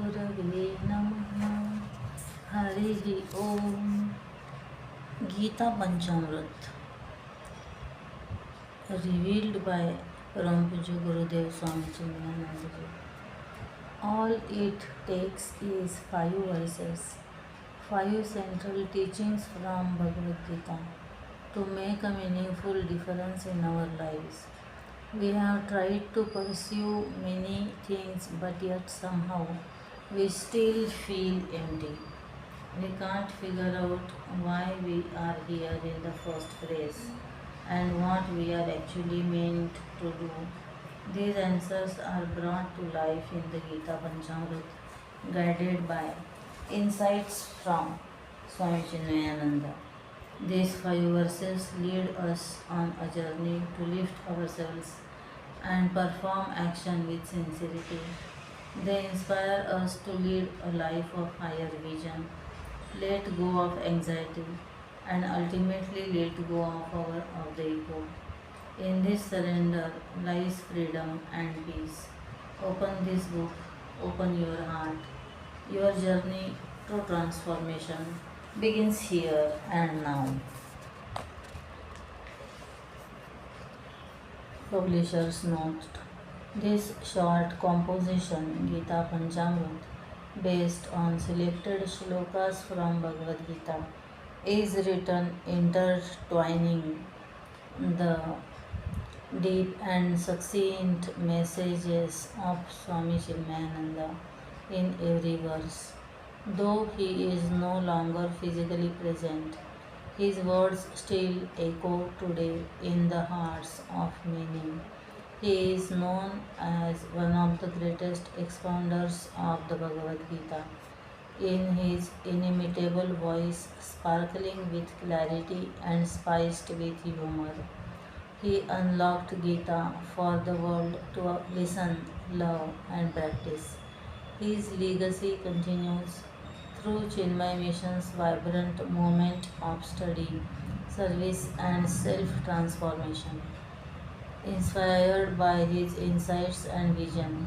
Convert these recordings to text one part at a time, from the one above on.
Gurave Namah. Harihi Om. Geeta Panchamrit, revealed by Parampuja Gurudev Swami Chinmayanandaji. All it takes is 5 verses, 5 central teachings from Bhagavad Gita to make a meaningful difference in our lives. We have tried to pursue many things, but yet somehow we still feel empty. We can't figure out why we are here in the first place and what we are actually meant to do. These answers are brought to life in the Gita Panchamrit, guided by insights from Swami Chinmayananda. These 5 verses lead us on a journey to lift ourselves and perform action with sincerity. They inspire us to lead a life of higher vision, let go of anxiety, and ultimately let go of the ego. In this surrender lies freedom and peace. Open this book, open your heart. Your journey to transformation begins here and now. Publisher's note. This short composition, Gita Panchamrit, based on selected shlokas from Bhagavad Gita, is written intertwining the deep and succinct messages of Swami Chinmayananda in every verse. Though he is no longer physically present, his words still echo today in the hearts of many. He is known as one of the greatest expounders of the Bhagavad Gita. In his inimitable voice, sparkling with clarity and spiced with humor, he unlocked Gita for the world to listen, love, and practice. His legacy continues through Chinmay Mission's vibrant movement of study, service, and self transformation. Inspired by his insights and vision,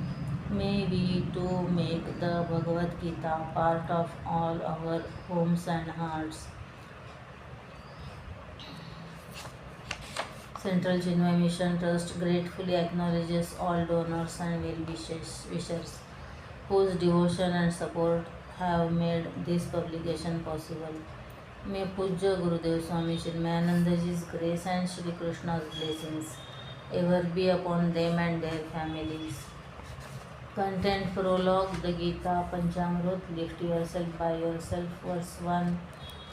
may we too make the Bhagavad Gita part of all our homes and hearts. Central Chinmay Mission Trust gratefully acknowledges all donors and wishers whose devotion and support have made this publication possible. May Pujya Gurudev Swami Chinmayanandaji's grace and Shri Krishna's blessings ever be upon them and their families. Content Prologue. The Gita Panchamrit. Lift yourself by yourself. Verse 1.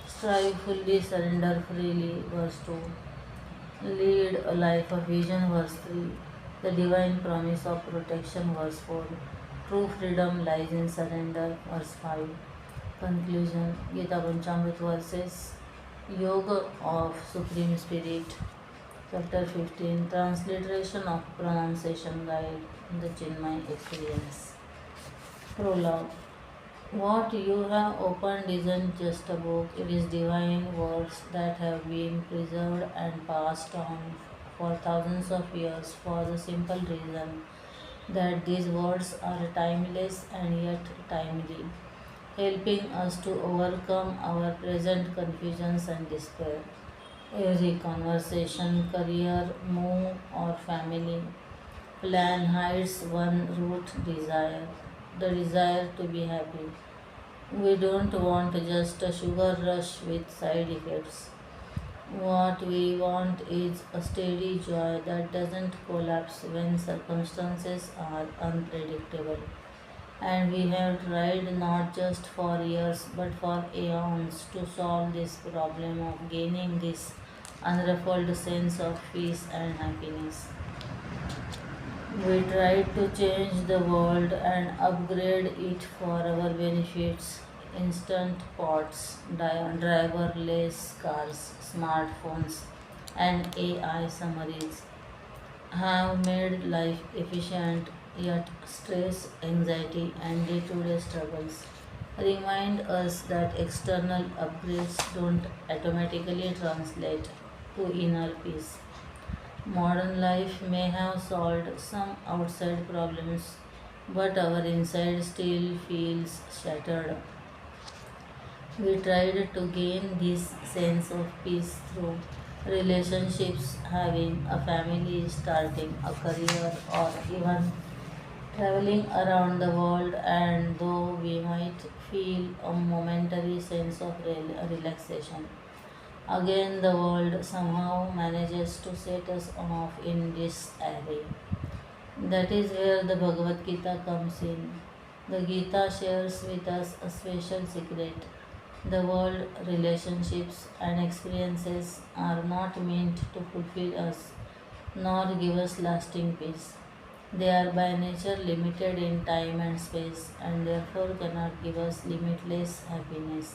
Strive fully, surrender freely. Verse 2. Lead a life of vision. Verse 3. The divine promise of protection. Verse 4. True freedom lies in surrender. Verse 5. Conclusion. Gita Panchamrit verses. Yoga of Supreme Spirit. Chapter 15. Transliteration of Pronunciation Guide. The Chinmay Experience. Prologue. What you have opened isn't just a book, it is divine words that have been preserved and passed on for thousands of years for the simple reason that these words are timeless and yet timely, helping us to overcome our present confusions and despair. Every conversation, career, move, or family plan hides one root desire, the desire to be happy. We don't want just a sugar rush with side effects. What we want is a steady joy that doesn't collapse when circumstances are unpredictable. And we have tried not just for years but for aeons to solve this problem of gaining this unruffled sense of peace and happiness. We tried to change the world and upgrade it for our benefits. Instant pots, driverless cars, smartphones, and AI summaries have made life efficient, yet stress, anxiety, and day to day struggles remind us that external upgrades don't automatically translate to inner peace. Modern life may have solved some outside problems, but our inside still feels shattered. We tried to gain this sense of peace through relationships, having a family, starting a career, or even traveling around the world. And though we might feel a momentary sense of relaxation, again the world somehow manages to set us off in disarray. That is where the Bhagavad Gita comes in. The Gita shares with us a special secret. The world, relationships, and experiences are not meant to fulfill us nor give us lasting peace. They are by nature limited in time and space and therefore cannot give us limitless happiness.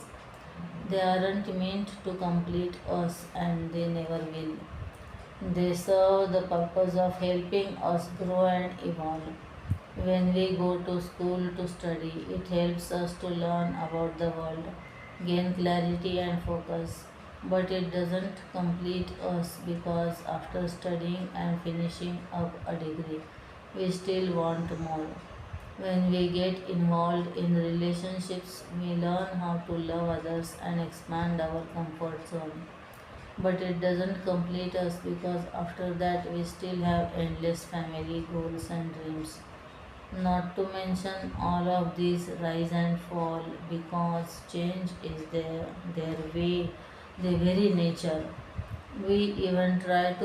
They aren't meant to complete us and they never will. They serve the purpose of helping us grow and evolve. When we go to school to study, it helps us to learn about the world, gain clarity and focus. But it doesn't complete us because after studying and finishing up a degree, we still want more. When we get involved in relationships, we learn how to love others and expand our comfort zone. But it doesn't complete us because after that we still have endless family goals and dreams. Not to mention all of these rise and fall because change is their way, their very nature. We even try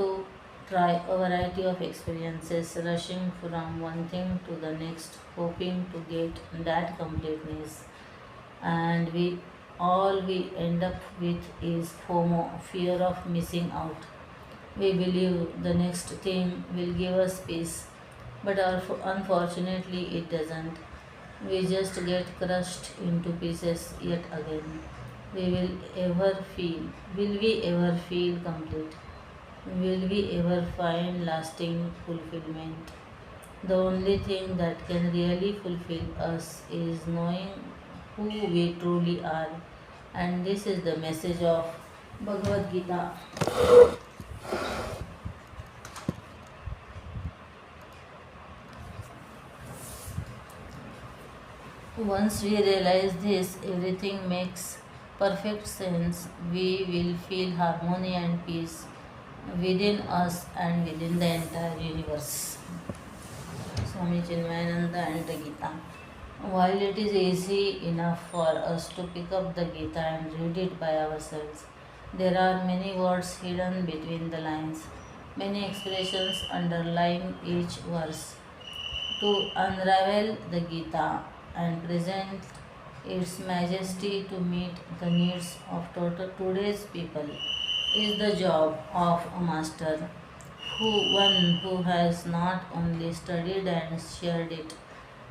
a variety of experiences, rushing from one thing to the next, hoping to get that completeness. And we end up with is FOMO, fear of missing out. We believe the next thing will give us peace, but unfortunately it doesn't. We just get crushed into pieces yet again. Will we ever feel complete? Will we ever find lasting fulfillment? The only thing that can really fulfill us is knowing who we truly are. And this is the message of Bhagavad Gita. Once we realize this, everything makes perfect sense. We will feel harmony and peace within us and within the entire universe. Swami Chinmayananda and the Gita. While it is easy enough for us to pick up the Gita and read it by ourselves, there are many words hidden between the lines, many expressions underlying each verse. To unravel the Gita and present its majesty to meet the needs of today's people is the job of a master, one who has not only studied and shared it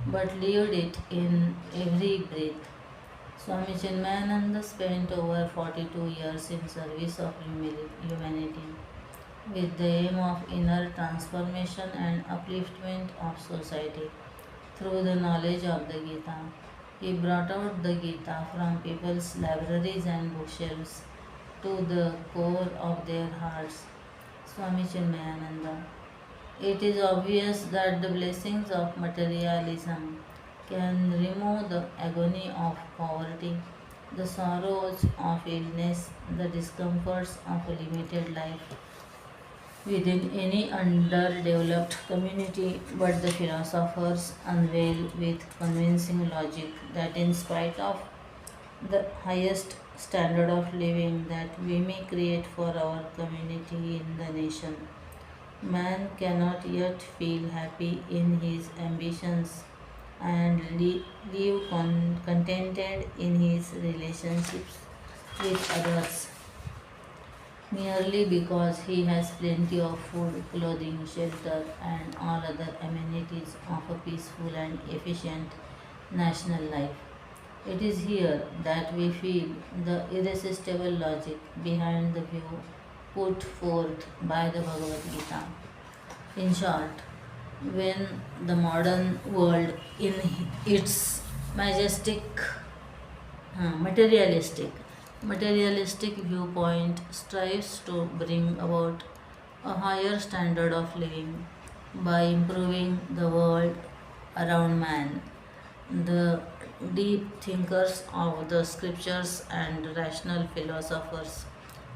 but lived it in every breath. Swami Chinmayananda spent over 42 years in service of humanity with the aim of inner transformation and upliftment of society through the knowledge of the Gita. He brought out the Gita from people's libraries and bookshelves to the core of their hearts. Swami Chinmayananda. It is obvious that the blessings of materialism can remove the agony of poverty, the sorrows of illness, the discomforts of a limited life within any underdeveloped community, but the philosophers unveil with convincing logic that in spite of the highest standard of living that we may create for our community in the nation, man cannot yet feel happy in his ambitions and live contented in his relationships with others merely because he has plenty of food, clothing, shelter, and all other amenities of a peaceful and efficient national life. It is here that we feel the irresistible logic behind the view put forth by the Bhagavad Gita. In short, when the modern world, in its majestic, materialistic, materialistic viewpoint, strives to bring about a higher standard of living by improving the world around man. The deep thinkers of the scriptures and rational philosophers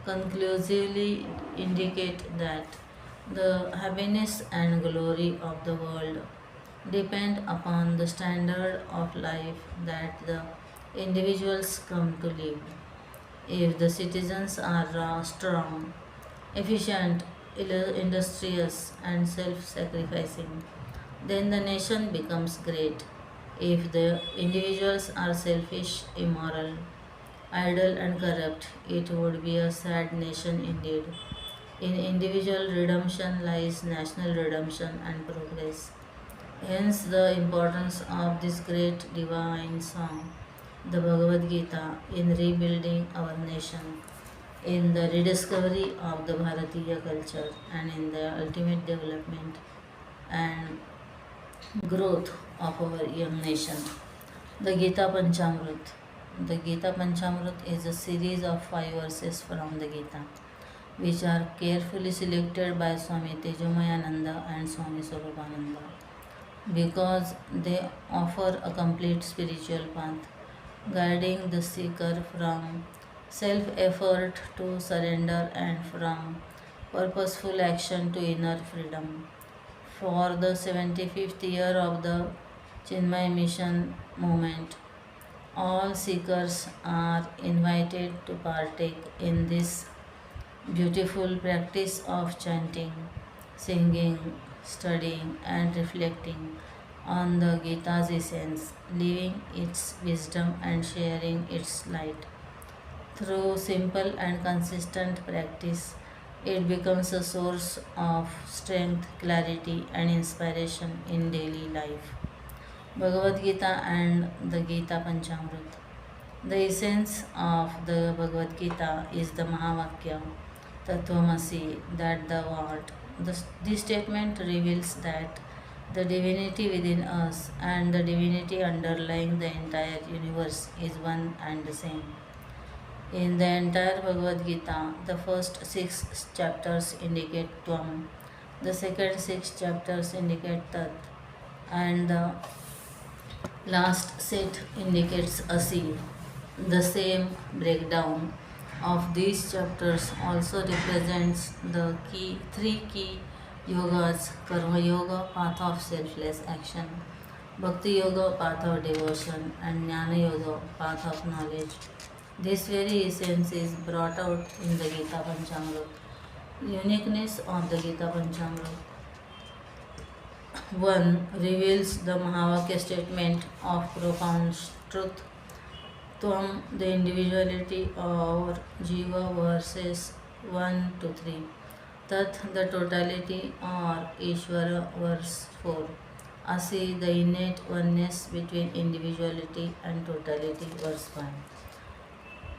conclusively indicate that the happiness and glory of the world depend upon the standard of life that the individuals come to live. If the citizens are strong, efficient, industrious, and self sacrificing, then the nation becomes great. If the individuals are selfish, immoral, idle, and corrupt, it would be a sad nation indeed. In individual redemption lies national redemption and progress. Hence, the importance of this great divine song, the Bhagavad Gita, in rebuilding our nation, in the rediscovery of the Bharatiya culture, and in the ultimate development and growth of our young nation. The Gita Panchamrit. The Gita Panchamrit is a series of 5 verses from the Gita, which are carefully selected by Swami Tejomayananda and Swami Swarupananda because they offer a complete spiritual path, guiding the seeker from self effort to surrender and from purposeful action to inner freedom. For the 75th year of the Chinmay Mission movement, all seekers are invited to partake in this beautiful practice of chanting, singing, studying, and reflecting on the Gita's essence, living its wisdom and sharing its light. Through simple and consistent practice, it becomes a source of strength, clarity, and inspiration in daily life. Bhagavad Gita and the Gita Panchamrit. The essence of the Bhagavad Gita is the Mahavakya, Tattvamasi, that thou art. This statement reveals that the divinity within us and the divinity underlying the entire universe is one and the same. In the entire Bhagavad Gita, the first 6 chapters indicate Tvam, the second 6 chapters indicate Tat, and the last set indicates Asi. The same breakdown of these chapters also represents the three key yogas: Karma Yoga, path of selfless action; Bhakti Yoga, path of devotion; and Jnana Yoga, path of knowledge. This very essence is brought out in the Gita Panchamrit. Uniqueness of the Gita Panchamrit. 1. Reveals the Mahavakya statement of profound truth. Tvam, the individuality or Jiva, verses 1 to 3. Tat, the totality or Ishvara, verse 4. Asi, the innate oneness between individuality and totality, verse 5.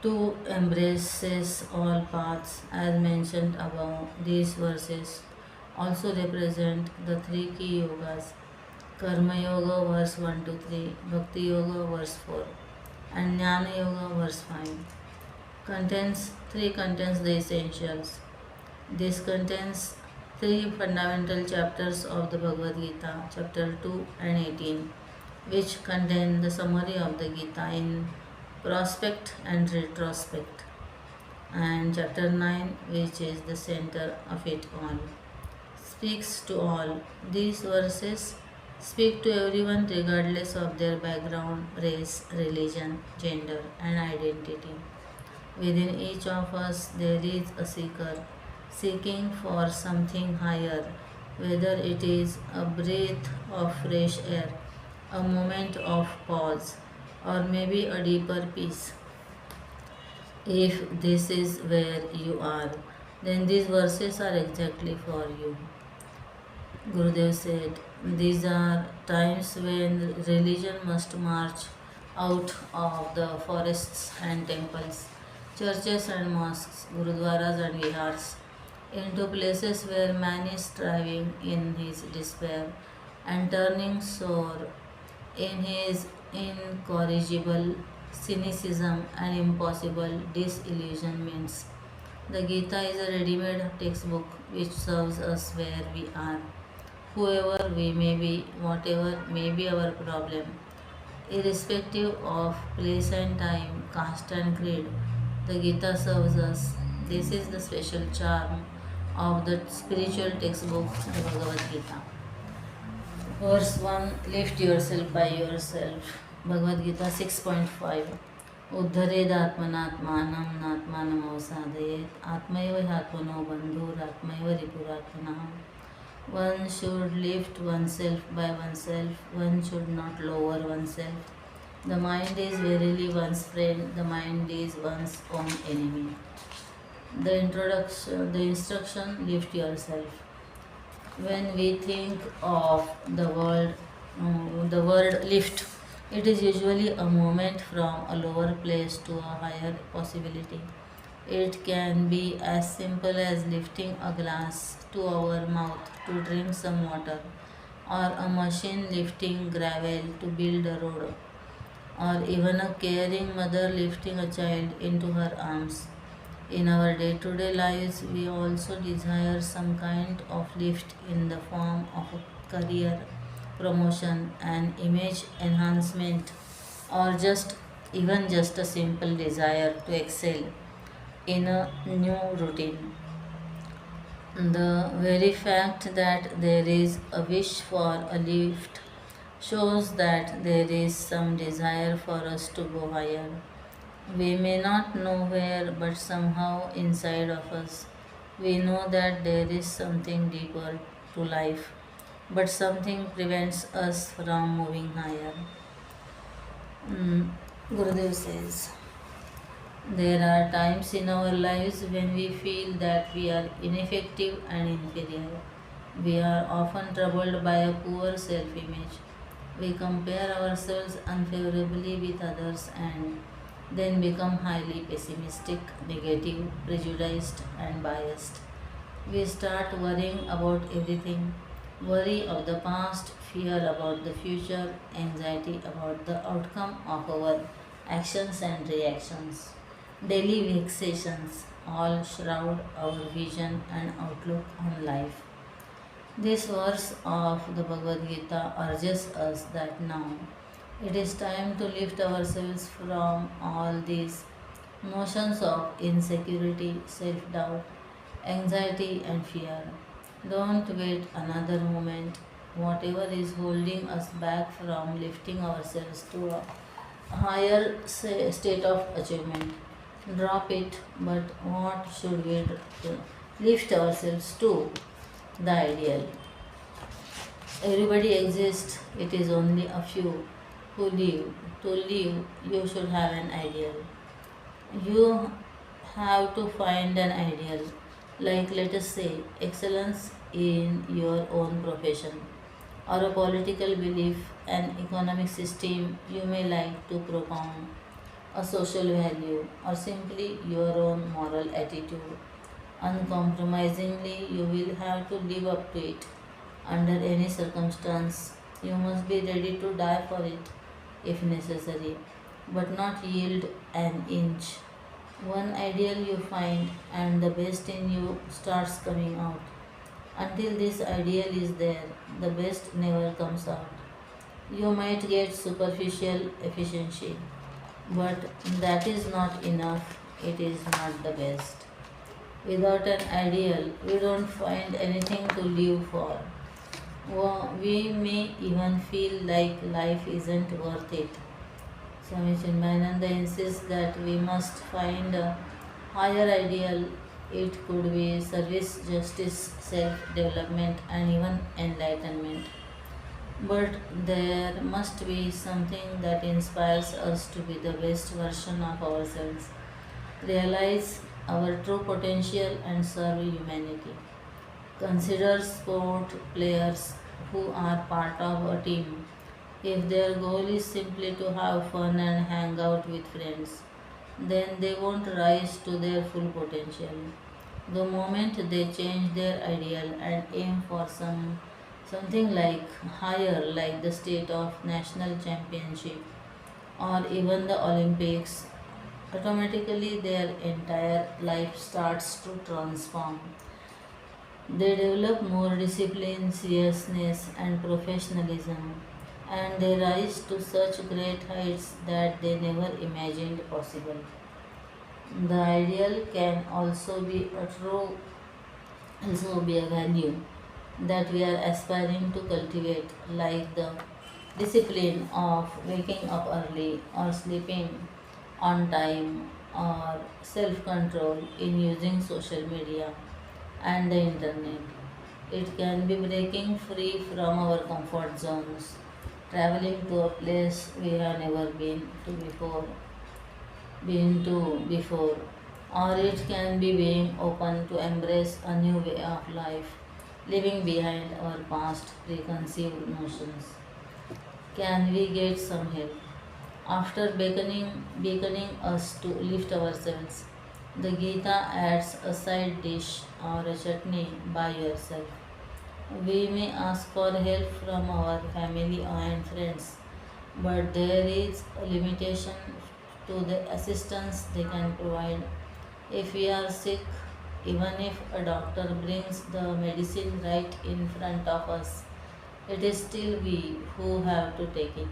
2. Embraces all paths as mentioned above. These verses also represent the three key yogas: Karma Yoga, verse 1 to 3, Bhakti Yoga, verse 4, and Jnana Yoga, verse 5. Contains the essentials. This contains 3 fundamental chapters of the Bhagavad Gita, chapter 2 and 18, which contain the summary of the Gita in prospect and retrospect, and chapter 9, which is the center of it all, speaks to all. These verses speak to everyone regardless of their background, race, religion, gender, and identity. Within each of us there is a seeker seeking for something higher, whether it is a breath of fresh air, a moment of pause, or maybe a deeper peace. If this is where you are, then these verses are exactly for you. Gurudev said, these are times when religion must march out of the forests and temples, churches and mosques, gurudwaras and vihars, into places where man is striving in his despair and turning sore in his incorrigible cynicism and impossible disillusionments. The Gita is a ready made textbook which serves us where we are. whoever we may be, whatever may be our problem, irrespective of place and time, caste and creed. The Gita serves us. This is the special charm of the spiritual textbook, the Bhagavad Gita. Verse 1, lift yourself by yourself. Bhagavad Gita 6.5. उद्धरेदात्मनात्मानं नात्मानमवसादयेत् आत्मैव ह्यात्मनो बन्धुरात्मैव रिपुरात्मनः. One should lift oneself by oneself, one should not lower oneself. The mind is verily one's friend, the mind is one's own enemy. The instruction, lift yourself. When we think of the word lift, it is usually a movement from a lower place to a higher possibility. It can be as simple as lifting a glass to our mouth to drink some water, or a machine lifting gravel to build a road, or even a caring mother lifting a child into her arms. In our day to day lives, we also desire some kind of lift in the form of a career promotion and image enhancement, or just a simple desire to excel in a new routine. The very fact that there is a wish for a lift shows that there is some desire for us to go higher. We may not know where, but somehow inside of us, we know that there is something deeper to life, but something prevents us from moving higher. Mm, Gurudev says, there are times in our lives when we feel that we are ineffective and inferior. We are often troubled by a poor self image. We compare ourselves unfavorably with others and then become highly pessimistic, negative, prejudiced, and biased. We start worrying about everything, worry of the past, fear about the future, anxiety about the outcome of our actions and reactions. Daily vexations all shroud our vision and outlook on life. This verse of the Bhagavad Gita urges us that now it is time to lift ourselves from all these notions of insecurity, self doubt, anxiety, and fear. Don't wait another moment. Whatever is holding us back from lifting ourselves to a higher state of achievement, drop it. But what should we lift ourselves to? The ideal. Everybody exists, it is only a few who live. To live, you should have an ideal. You have to find an ideal, like let us say, excellence in your own profession, or a political belief, an economic system you may like to propound, a social value, or simply your own moral attitude. Uncompromisingly, you will have to live up to it. Under any circumstance, you must be ready to die for it if necessary, but not yield an inch. One ideal you find, and the best in you starts coming out. Until this ideal is there, the best never comes out. You might get superficial efficiency, but that is not enough, it is not the best. Without an ideal, we don't find anything to live for. We may even feel like life isn't worth it. Swami Chinmayananda insists that we must find a higher ideal. It could be service, justice, self development, and even enlightenment. But there must be something that inspires us to be the best version of ourselves, realize our true potential, and serve humanity. Consider sport players who are part of a team. If their goal is simply to have fun and hang out with friends, then they won't rise to their full potential. The moment they change their ideal and aim for something like higher, like the state of national championship or even the Olympics, automatically their entire life starts to transform. They develop more discipline, seriousness, and professionalism, and they rise to such great heights that they never imagined possible. The ideal can also be a value that we are aspiring to cultivate, like the discipline of waking up early or sleeping on time or self control in using social media and the internet. It can be breaking free from our comfort zones, traveling to a place we have never been to before, or it can be being open to embrace a new way of life, leaving behind our past preconceived notions. Can we get some help? After beckoning us to lift ourselves, the Gita adds a side dish or a chutney by yourself. We may ask for help from our family and friends, but there is a limitation to the assistance they can provide. If we are sick, even if a doctor brings the medicine right in front of us, it is still we who have to take it.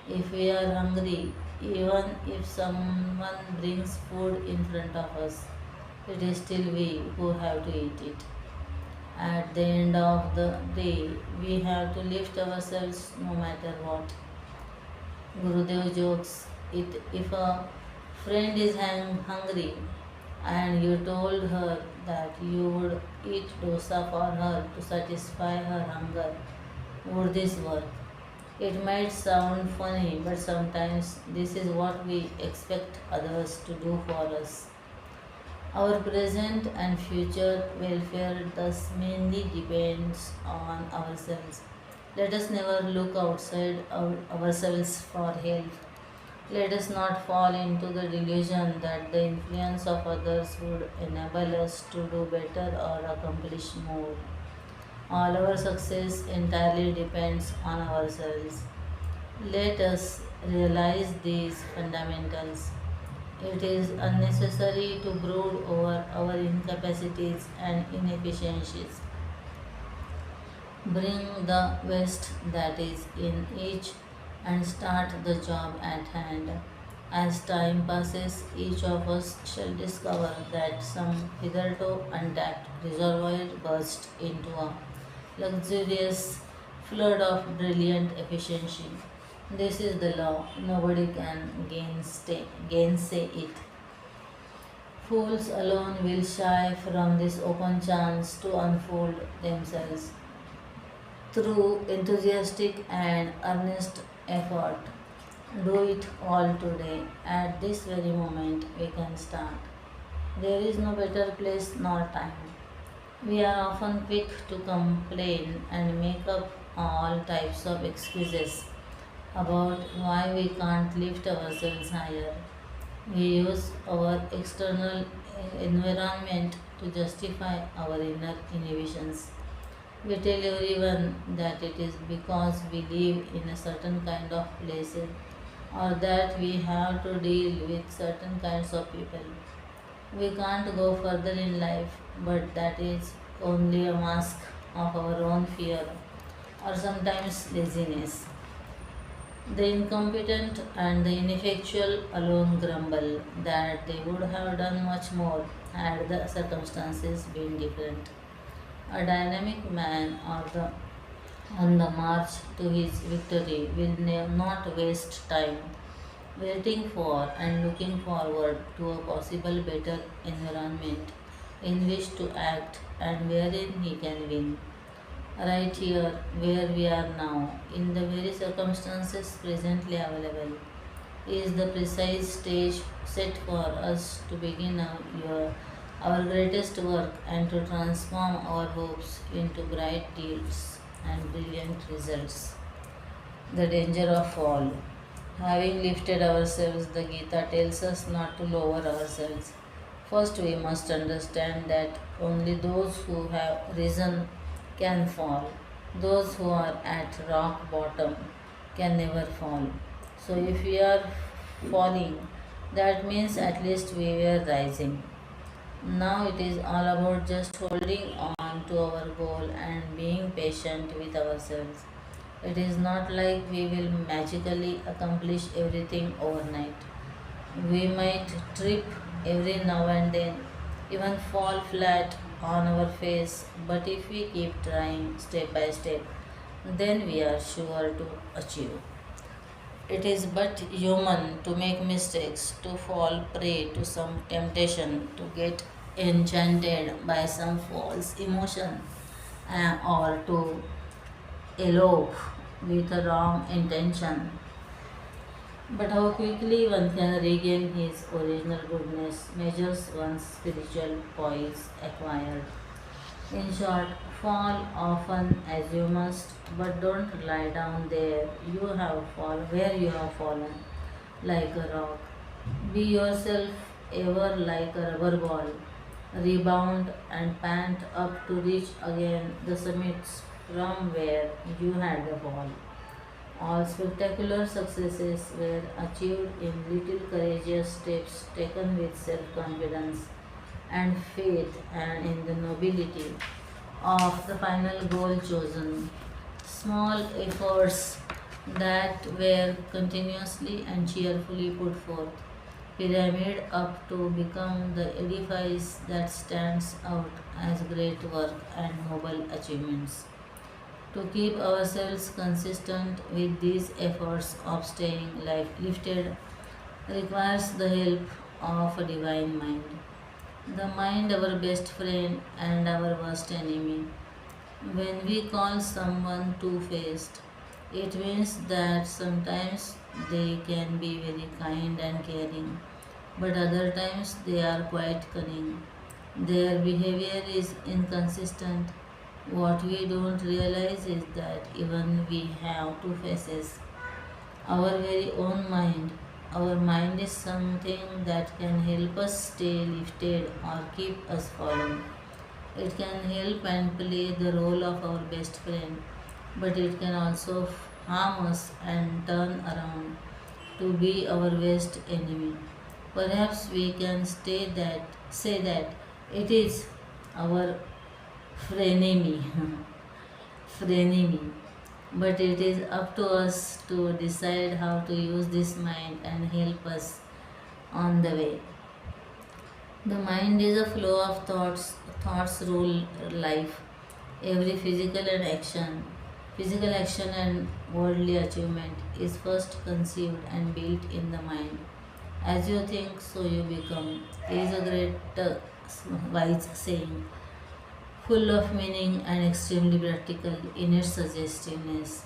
If we are hungry, even if someone brings food in front of us, it is still we who have to eat it. At the end of the day, we have to lift ourselves no matter what. Gurudev jokes it if a friend is hungry and you told her that you would eat dosa for her to satisfy her hunger, would this work? It might sound funny, but sometimes this is what we expect others to do for us. Our present and future welfare thus mainly depends on ourselves. Let us never look outside ourselves for help. Let us not fall into the delusion that the influence of others would enable us to do better or accomplish more. All our success entirely depends on ourselves. Let us realize these fundamentals. It is unnecessary to brood over our incapacities and inefficiencies. Bring the best that is in each and start the job at hand. As time passes, each of us shall discover that some hitherto untapped reservoir burst into a luxurious flood of brilliant efficiency. This is the law, nobody can gainsay it. Fools alone will shy from this open chance to unfold themselves through enthusiastic and earnest effort. Do it all today. At this very moment, we can start. There is no better place nor time. We are often quick to complain and make up all types of excuses about why we can't lift ourselves higher. We use our external environment to justify our inner inhibitions. We tell everyone that it is because we live in a certain kind of place or that we have to deal with certain kinds of people. We can't go further in life, but that is only a mask of our own fear or sometimes laziness. The incompetent and the ineffectual alone grumble that they would have done much more had the circumstances been different. A dynamic man on the march to his victory will not waste time waiting for and looking forward to a possible better environment in which to act and wherein he can win. Right here, where we are now, in the very circumstances presently available, is the precise stage set for us to begin our greatest work and to transform our hopes into bright deeds and brilliant results. The danger of fall. Having lifted ourselves, the Gita tells us not to lower ourselves. First, we must understand that only those who have risen can fall. Those who are at rock bottom can never fall. So, if we are falling, that means at least we were rising. Now it is all about just holding on on to our goal and being patient with ourselves. It is not like we will magically accomplish everything overnight. We might trip every now and then, even fall flat on our face, but if we keep trying step by step, then we are sure to achieve. It is but human to make mistakes, to fall prey to some temptation, to get enchanted by some false emotion, or to elope with a wrong intention. But how quickly one can regain his original goodness measures one's spiritual poise acquired. In short, fall often as you must, but don't lie down there you have fallen where you have fallen like a rock. Be yourself ever like a rubber ball. Rebound and pant up to reach again the summits from where you had the fall. All spectacular successes were achieved in little courageous steps taken with self confidence and faith and in the nobility of the final goal chosen. Small efforts that were continuously and cheerfully put forth, pyramid up to become the edifice that stands out as great work and noble achievements. To keep ourselves consistent with these efforts of staying life lifted requires the help of a divine mind. The mind, our best friend and our worst enemy. When we call someone two faced, it means that sometimes they can be very kind and caring, but other times they are quite cunning. Their behavior is inconsistent. What we don't realize is that even we have two faces, our very own mind. Our mind is something that can help us stay lifted or keep us falling. It can help and play the role of our best friend, but it can also harm us and turn around to be our worst enemy. Perhaps we can say that it is our frenemy, frenemy. But it is up to us to decide how to use this mind and help us on the way. The mind is a flow of thoughts. Thoughts rule life. Every physical action and worldly achievement is first conceived and built in the mind. As you think, so you become is a great wise saying, full of meaning and extremely practical in its suggestiveness.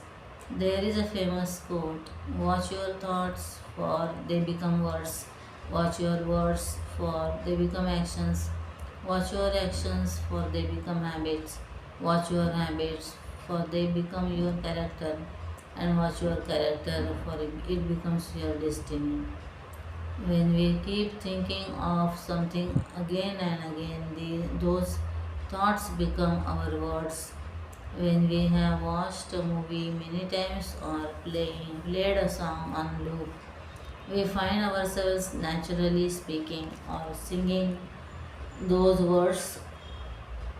There is a famous quote: watch your thoughts, for they become words. Watch your words, for they become actions. Watch your actions, for they become habits. Watch your habits, for they become your character. And watch your character, for it becomes your destiny. When we keep thinking of something again and again, those thoughts become our words. When we have watched a movie many times or played a song on loop, we find ourselves naturally speaking or singing those words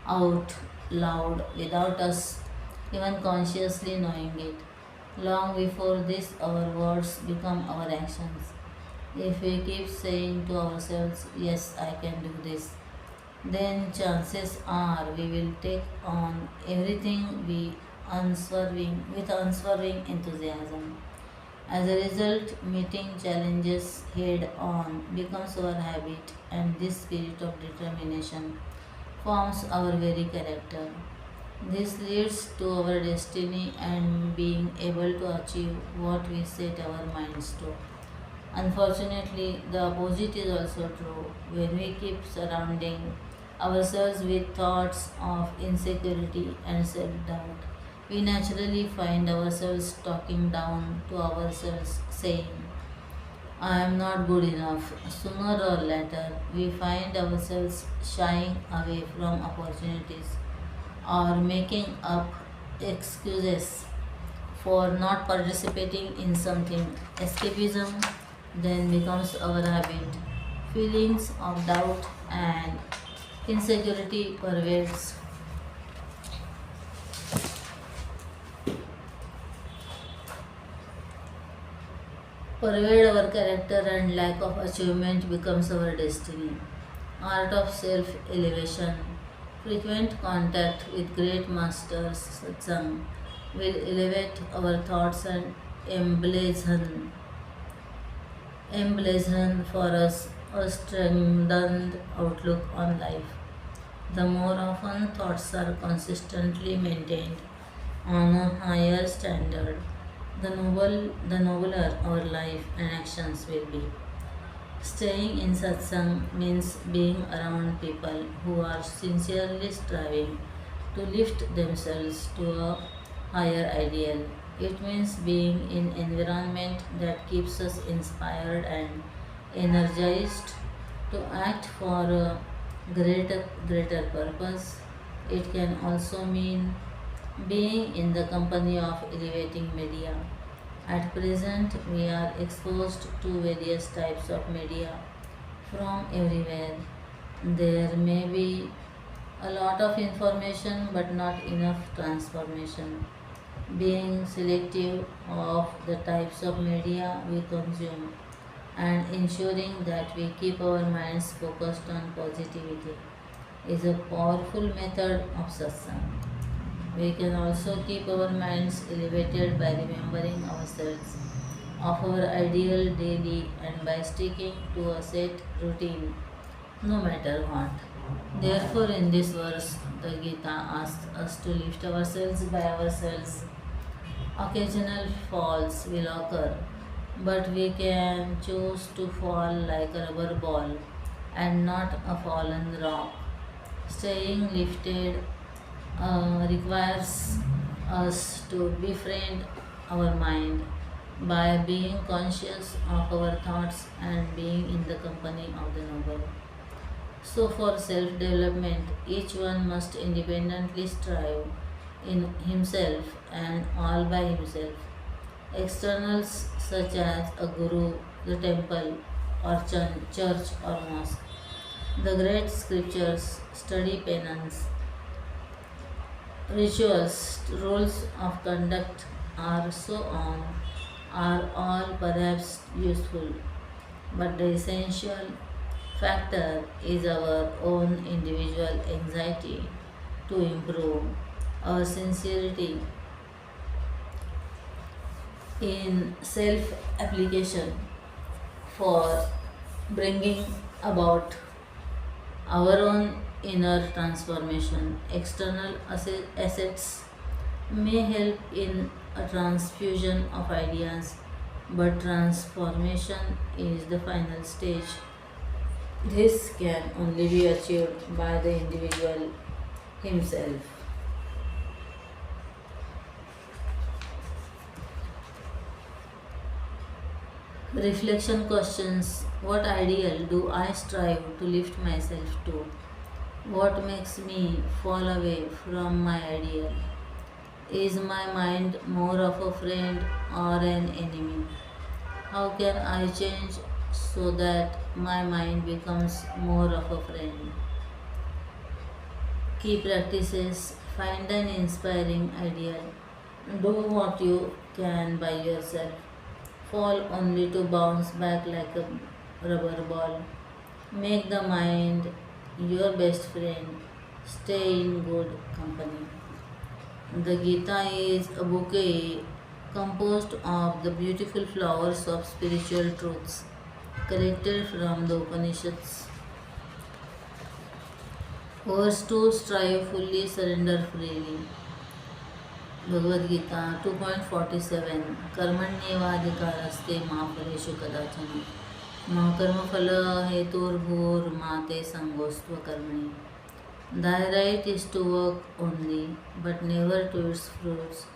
out loud without us even consciously knowing it. Long before this, our words become our actions. If we keep saying to ourselves, yes, I can do this, then chances are we will take on everything with unswerving enthusiasm. As a result, meeting challenges head on becomes our habit, and this spirit of determination forms our very character. This leads to our destiny and being able to achieve what we set our minds to. Unfortunately, the opposite is also true. When we keep surrounding ourselves with thoughts of insecurity and self doubt, we naturally find ourselves talking down to ourselves, saying, I am not good enough. Sooner or later, we find ourselves shying away from opportunities or making up excuses for not participating in something. Escapism then becomes our habit. Feelings of doubt and insecurity pervades pervade our character and lack of achievement becomes our destiny. Art of self elevation. Frequent contact with great masters satsang will elevate our thoughts and emblazon, emblazon for us a strengthened outlook on life. The more often thoughts are consistently maintained on a higher standard, the nobler our life and actions will be. Staying in satsang means being around people who are sincerely striving to lift themselves to a higher ideal. It means being in environment that keeps us inspired and energized to act for a greater purpose. It can also mean being in the company of elevating media. At present, we are exposed to various types of media from everywhere. There may be a lot of information but not enough transformation. Being selective of the types of media we consume and ensuring that we keep our minds focused on positivity is a powerful method of satsang. We can also keep our minds elevated by remembering ourselves of our ideal daily and by sticking to a set routine no matter what. Therefore, in this verse, the Gita asks us to lift ourselves by ourselves. Occasional falls will occur, but we can choose to fall like a rubber ball and not a fallen rock. Staying lifted requires us to befriend our mind by being conscious of our thoughts and being in the company of the noble. So, for self development, each one must independently strive in himself and all by himself. Externals such as a guru, the temple, or church or mosque, the great scriptures, study penance, rituals, rules of conduct, are so on, are all perhaps useful, but the essential factor is our own individual anxiety to improve, our sincerity in self application for bringing about our own inner transformation. External assets may help in a transfusion of ideas, but transformation is the final stage. This can only be achieved by the individual himself. Reflection questions: what ideal do I strive to lift myself to? What makes me fall away from my ideal? Is my mind more of a friend or an enemy? How can I change so that my mind becomes more of a friend? Key practices: find an inspiring ideal. Do what you can by yourself. Fall only to bounce back like a rubber ball. Make the mind your best friend. Stay in good company. The Gita is a bouquet composed of the beautiful flowers of spiritual truths collected from the Upanishads. Verse 2: strive fully, surrender freely. Bhagavad Gita 2.47 कर्मण्येवाधिकारस्ते मा फलेषु कदाचन मा कर्मफल हेतुर्भूर्मा ते संगोस्त्व कर्मणि. Thy right is to work only, but never to its fruits.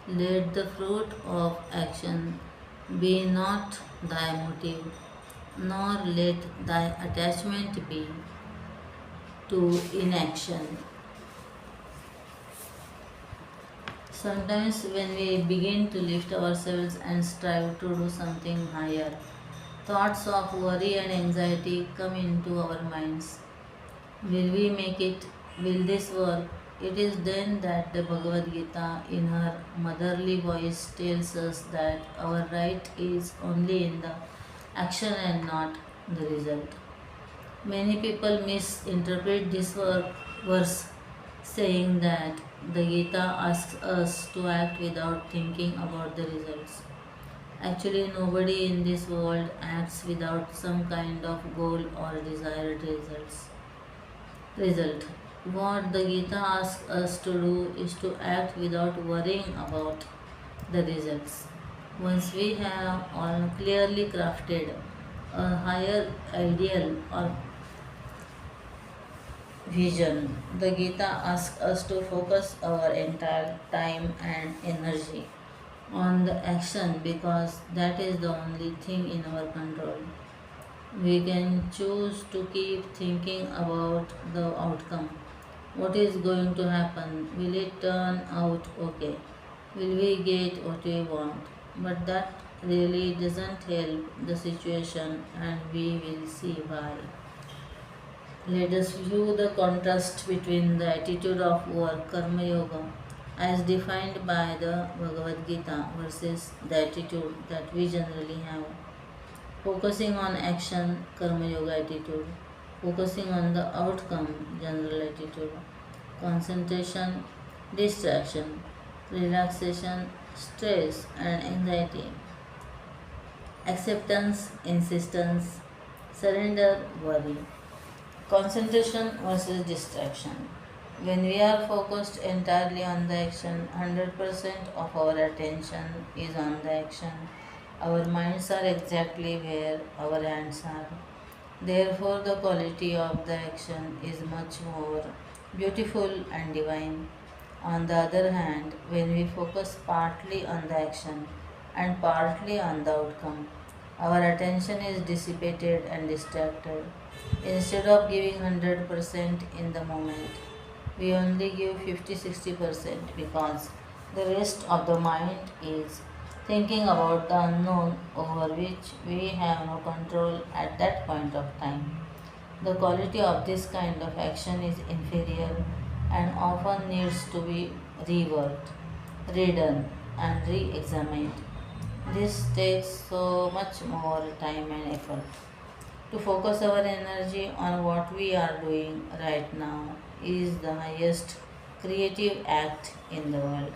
Let the fruit of action be not thy motive, nor let thy attachment be to inaction. Sometimes, when we begin to lift ourselves and strive to do something higher, thoughts of worry and anxiety come into our minds. Will we make it? Will this work? It is then that the Bhagavad Gita, in her motherly voice, tells us that our right is only in the action and not the result. Many people misinterpret this verse, saying that the Gita asks us to act without thinking about the results. Actually, nobody in this world acts without some kind of goal or desired result. What the Gita asks us to do is to act without worrying about the results. Once we have all clearly crafted a higher ideal or vision, the Gita asks us to focus our entire time and energy on the action because that is the only thing in our control. We can choose to keep thinking about the outcome. What is going to happen? Will it turn out okay? Will we get what we want? But that really doesn't help the situation, and we will see why. Let us view the contrast between the attitude of work, Karma Yoga, as defined by the Bhagavad Gita, versus the attitude that we generally have. Focusing on action, Karma Yoga attitude. Focusing on the outcome, general attitude. Concentration, distraction. Relaxation, stress and anxiety. Acceptance, insistence. Surrender, worry. Concentration versus distraction. When we are focused entirely on the action, 100% of our attention is on the action. Our minds are exactly where our hands are. Therefore, the quality of the action is much more beautiful and divine. On the other hand, when we focus partly on the action and partly on the outcome, our attention is dissipated and distracted. Instead of giving 100% in the moment, we only give 50-60% because the rest of the mind is thinking about the unknown over which we have no control at that point of time. The quality of this kind of action is inferior and often needs to be reworked, redone, and re examined. This takes so much more time and effort. To focus our energy on what we are doing right now is the highest creative act in the world.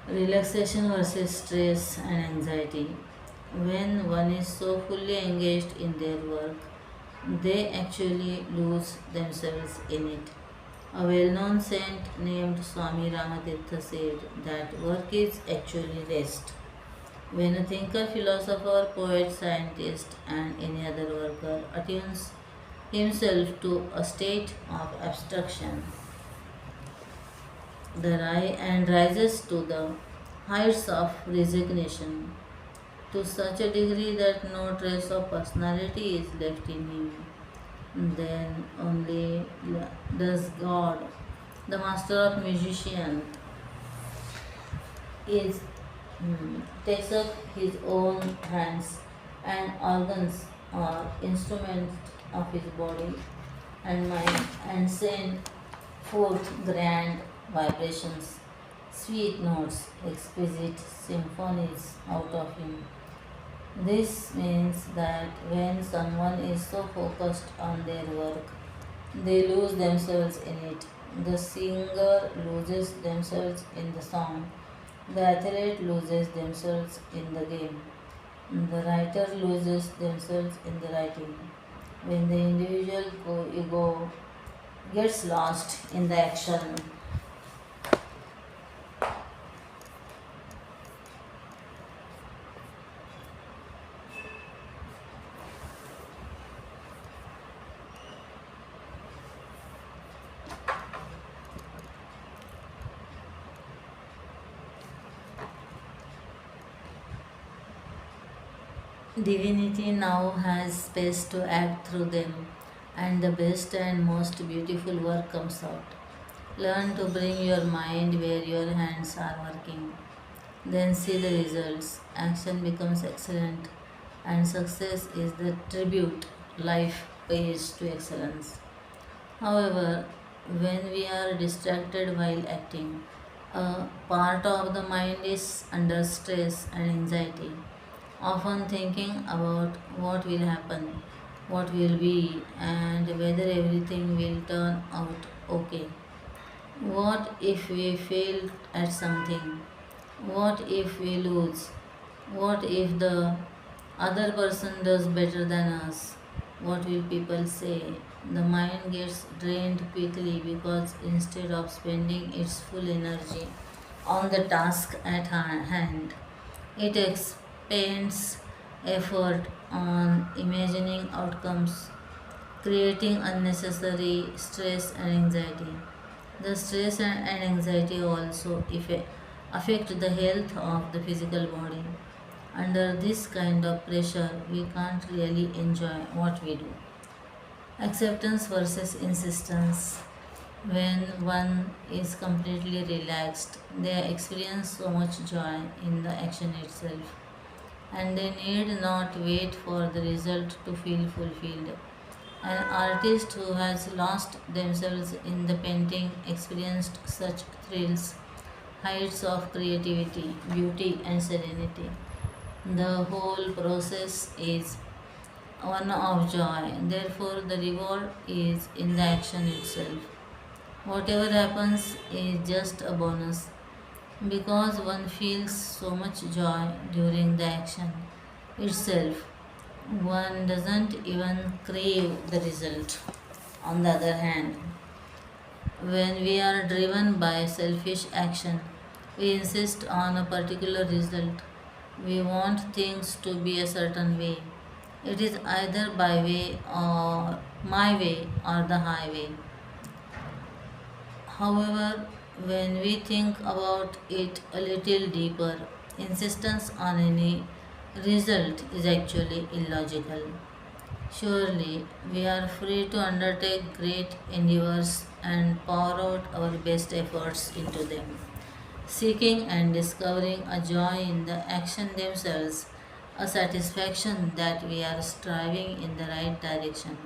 Relaxation versus stress and anxiety. When one is so fully engaged in their work, they actually lose themselves in it. A well known saint named Swami Ramatirtha said that work is actually rest. When a thinker, philosopher, poet, scientist, and any other worker attunes himself to a state of abstraction, and rises to the heights of resignation to such a degree that no trace of personality is left in him, then only does God, the master of musician, is takes up his own hands and organs or instruments of his body and mind and send forth grand vibrations, sweet notes, exquisite symphonies out of him. This means that when someone is so focused on their work, they lose themselves in it. The singer loses themselves in the song, the athlete loses themselves in the game, the writer loses themselves in the writing. When the individual ego gets lost in the action, divinity now has space to act through them, and the best and most beautiful work comes out. Learn to bring your mind where your hands are working. Then see the results. Action becomes excellent, and success is the tribute life pays to excellence. However, when we are distracted while acting. A part of the mind is under stress and anxiety, often thinking about what will happen, what will be, and whether everything will turn out okay. What if we fail at something? What if we lose? What if the other person does better than us? What will people say? The mind gets drained quickly because instead of spending its full energy on the task at hand, it expends effort on imagining outcomes, creating unnecessary stress and anxiety. The stress and anxiety also affect the health of the physical body. Under this kind of pressure, we can't really enjoy what we do. Acceptance versus insistence. When one is completely relaxed, they experience so much joy in the action itself, and they need not wait for the result to feel fulfilled. An artist who has lost themselves in the painting experienced such thrills, heights of creativity, beauty, and serenity. The whole process is one of joy, therefore, the reward is in the action itself. Whatever happens is just a bonus because one feels so much joy during the action itself. One doesn't even crave the result. On the other hand, when we are driven by selfish action, we insist on a particular result. We want things to be a certain way. It is either by way or my way or the highway. However, when we think about it a little deeper, insistence on any result is actually illogical. Surely, we are free to undertake great endeavors and pour out our best efforts into them, seeking and discovering a joy in the action themselves, a satisfaction that we are striving in the right direction.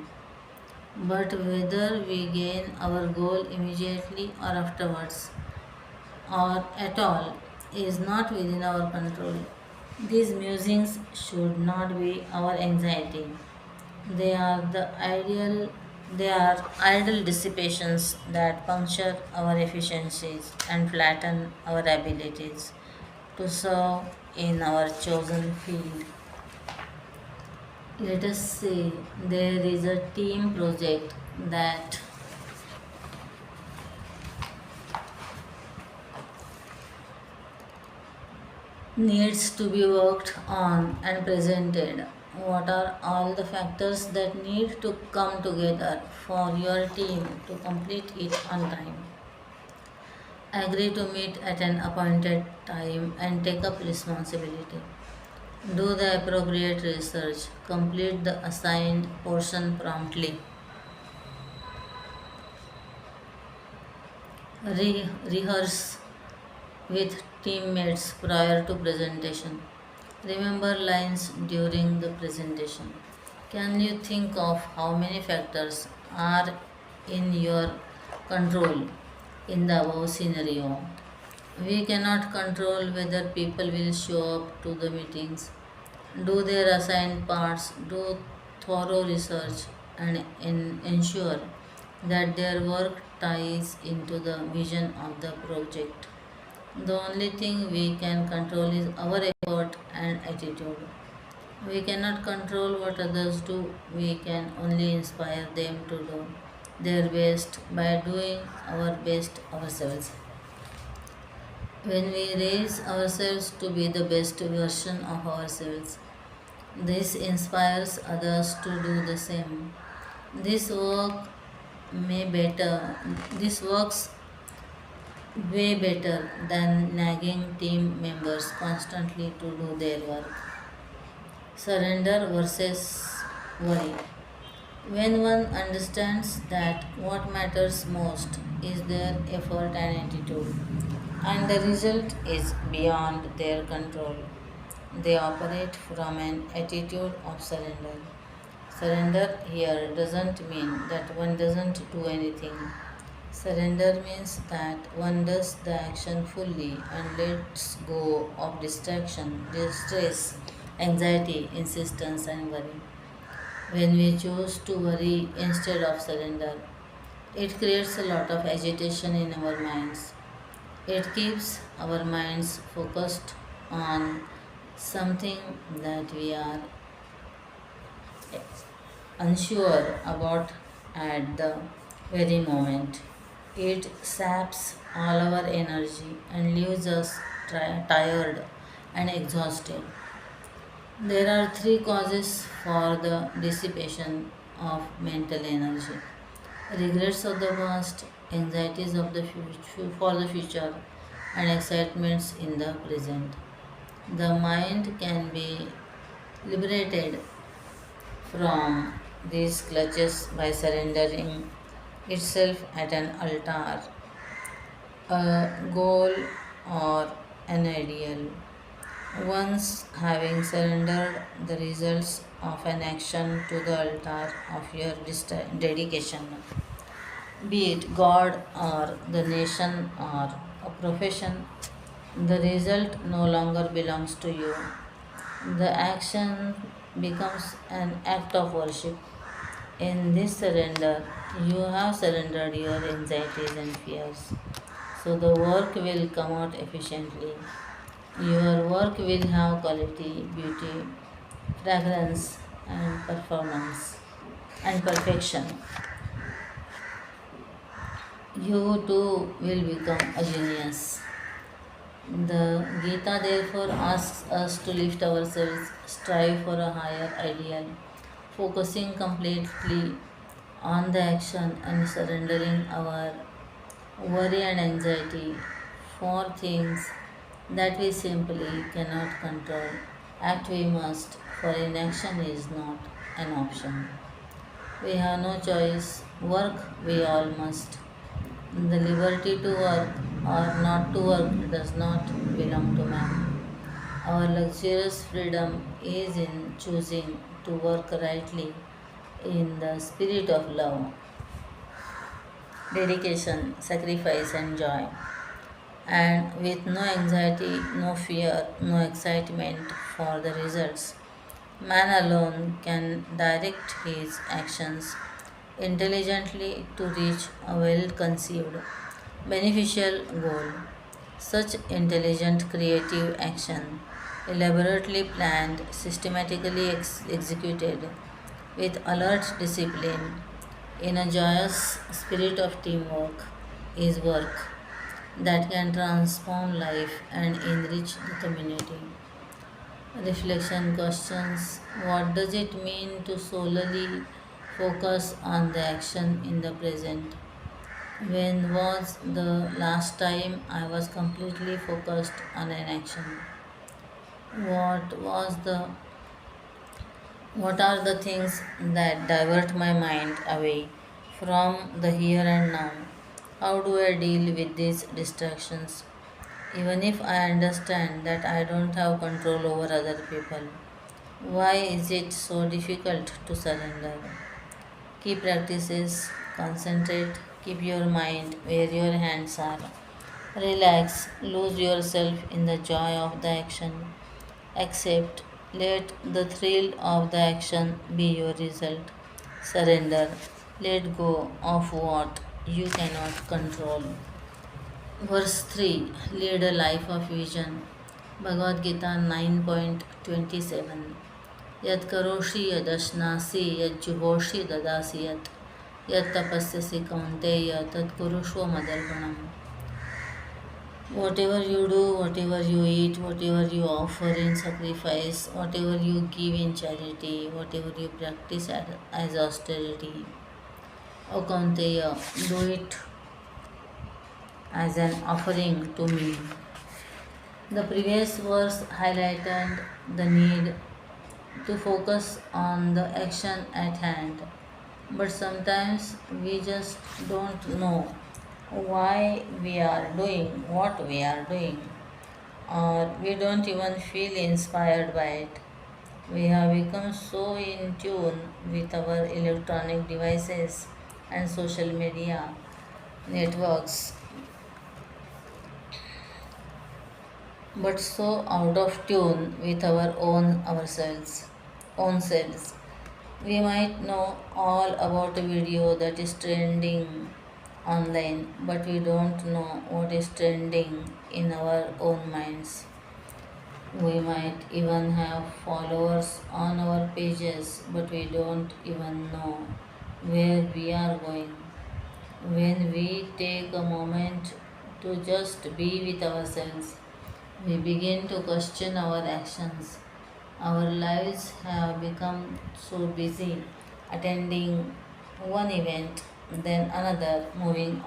But whether we gain our goal immediately or afterwards, or at all, is not within our control. These musings should not be our anxiety. They are they are idle dissipations that puncture our efficiencies and flatten our abilities to serve in our chosen field. Let us say there is a team project that needs to be worked on and presented. What are all the factors that need to come together for your team to complete it on time? Agree to meet at an appointed time and take up responsibility. Do the appropriate research. Complete the assigned portion promptly. Rehearse with teammates prior to presentation. Remember lines during the presentation. Can you think of how many factors are in your control in the above scenario? We cannot control whether people will show up to the meetings, do their assigned parts, do thorough research, and ensure that their work ties into the vision of the project. The only thing we can control is our effort and attitude. We cannot control what others do, we can only inspire them to do their best by doing our best ourselves. When we raise ourselves to be the best version of ourselves, this inspires others to do the same. This work may better this works way better than nagging team members constantly to do their work. Surrender versus worry. When one understands that what matters most is their effort and attitude, and the result is beyond their control, they operate from an attitude of surrender. Surrender here doesn't mean that one doesn't do anything. Surrender means that one does the action fully and lets go of distraction, distress, anxiety, insistence, and worry. When we choose to worry instead of surrender, it creates a lot of agitation in our minds. It keeps our minds focused on something that we are unsure about at the very moment. It saps all our energy and leaves us tired and exhausted. There are three causes for the dissipation of mental energy: regrets of the past, anxieties of the future, for the future, and excitements in the present. The mind can be liberated from these clutches by surrendering itself at an altar, a goal, or an ideal. Once having surrendered the results of an action to the altar of your dedication, be it God or the nation or a profession, the result no longer belongs to you. The action becomes an act of worship. In this surrender, you have surrendered your anxieties and fears. So the work will come out efficiently. Your work will have quality, beauty, fragrance, and performance and perfection. You too will become a genius. The Gita therefore asks us to lift ourselves, strive for a higher ideal, focusing completely on the action and surrendering our worry and anxiety for things that we simply cannot control. Act we must, for inaction is not an option. We have no choice. Work we all must. The liberty to work or not to work does not belong to man. Our luxurious freedom is in choosing to work rightly in the spirit of love, dedication, sacrifice, and joy, and with no anxiety, no fear, no excitement for the results. Man alone can direct his actions intelligently to reach a well conceived, beneficial goal. Such intelligent creative action, elaborately planned, systematically executed, with alert discipline, in a joyous spirit of teamwork, is work that can transform life and enrich the community. Reflection questions: what does it mean to solely focus on the action in the present? When was the last time I was completely focused on an action? What was the what are the things that divert my mind away from the here and now? How do I deal with these distractions? Even if I understand that I don't have control over other people, why is it so difficult to surrender? Key practices: concentrate, keep your mind where your hands are. Relax, lose yourself in the joy of the action. Accept, let the thrill of the action be your result. Surrender, let go of what you cannot control. Verse 3: lead a life of vision. Bhagavad Gita 9.27. Yat karoshi yadashnasi yat juhoshi dadasi yat tapasyasi kaunteya tat kurushva madarpanam. Whatever you do, whatever you eat, whatever you offer in sacrifice, whatever you give in charity, whatever you practice as austerity, O Kaunteya, do it as an offering to me. The previous verse highlighted the need to focus on the action at hand, but sometimes we just don't know why we are doing what we are doing, or we don't even feel inspired by it. We have become so in tune with our electronic devices and social media networks, but so out of tune with our own selves. We might know all about a video that is trending online, but we don't know what is trending in our own minds. We might even have followers on our pages, but we don't even know where we are going. When we take a moment to just be with ourselves, we begin to question our actions. Our lives have become so busy attending one event, then another, moving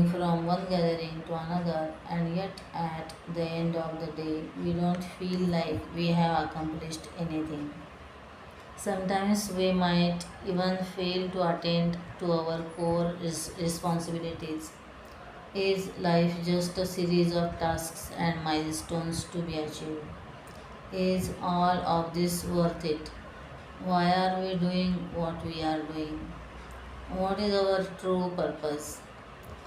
from one gathering to another, and yet at the end of the day, we don't feel like we have accomplished anything. Sometimes we might even fail to attend to our core responsibilities. Is life just a series of tasks and milestones to be achieved? Is all of this worth it? Why are we doing what we are doing? What is our true purpose?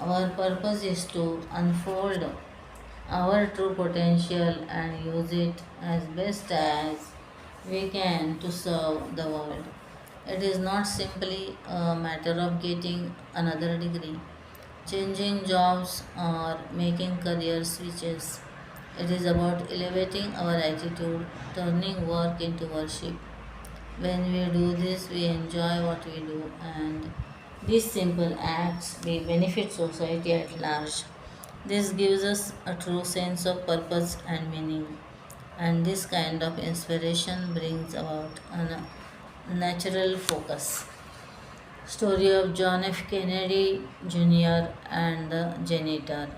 Our purpose is to unfold our true potential and use it as best as we can to serve the world. It is not simply a matter of getting another degree, changing jobs, or making career switches. It is about elevating our attitude, turning work into worship. When we do this, we enjoy what we do, and these simple acts will benefit society at large. This gives us a true sense of purpose and meaning, and this kind of inspiration brings about a natural focus. Story of John F. Kennedy Jr. and the janitor.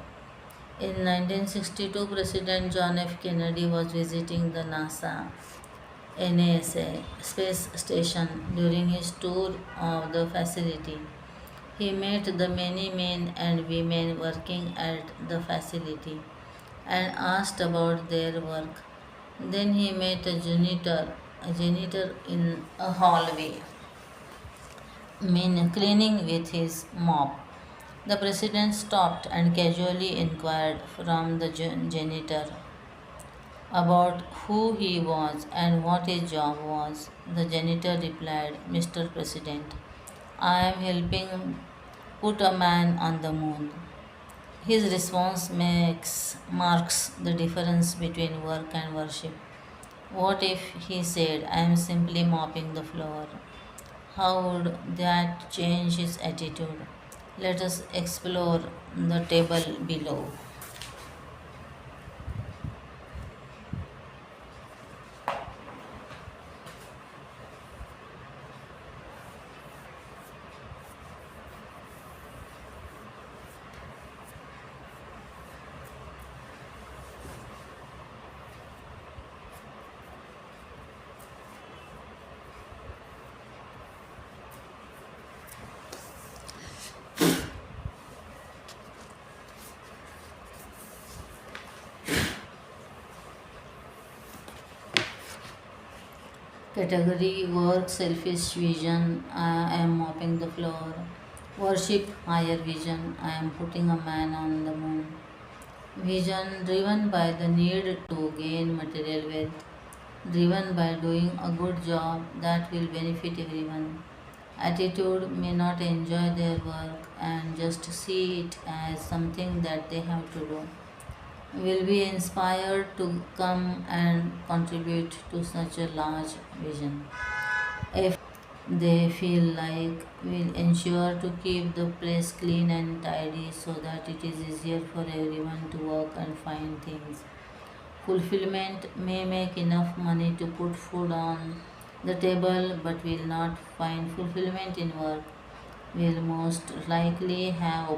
In 1962, President John F. Kennedy was visiting the NASA space station. During his tour of the facility, he met the many men and women working at the facility and asked about their work. Then he met a janitor in a hallway, cleaning with his mop. The president stopped and casually inquired from the janitor about who he was and what his job was. The janitor replied, Mr. President, I am helping put a man on the moon. His response marks the difference between work and worship. What if he said, I am simply mopping the floor? How would that change his attitude? Let us explore the table below. Category work, selfish vision, I am mopping the floor. Worship, higher vision, I am putting a man on the moon. Vision driven by the need to gain material wealth, driven by doing a good job that will benefit everyone. Attitude may not enjoy their work and just see it as something that they have to do. Will be inspired to come and contribute to such a large vision. If they feel like will ensure to keep the place clean and tidy so that it is easier for everyone to work and find things. Fulfillment may make enough money to put food on the table but will not find fulfillment in work. Will most likely have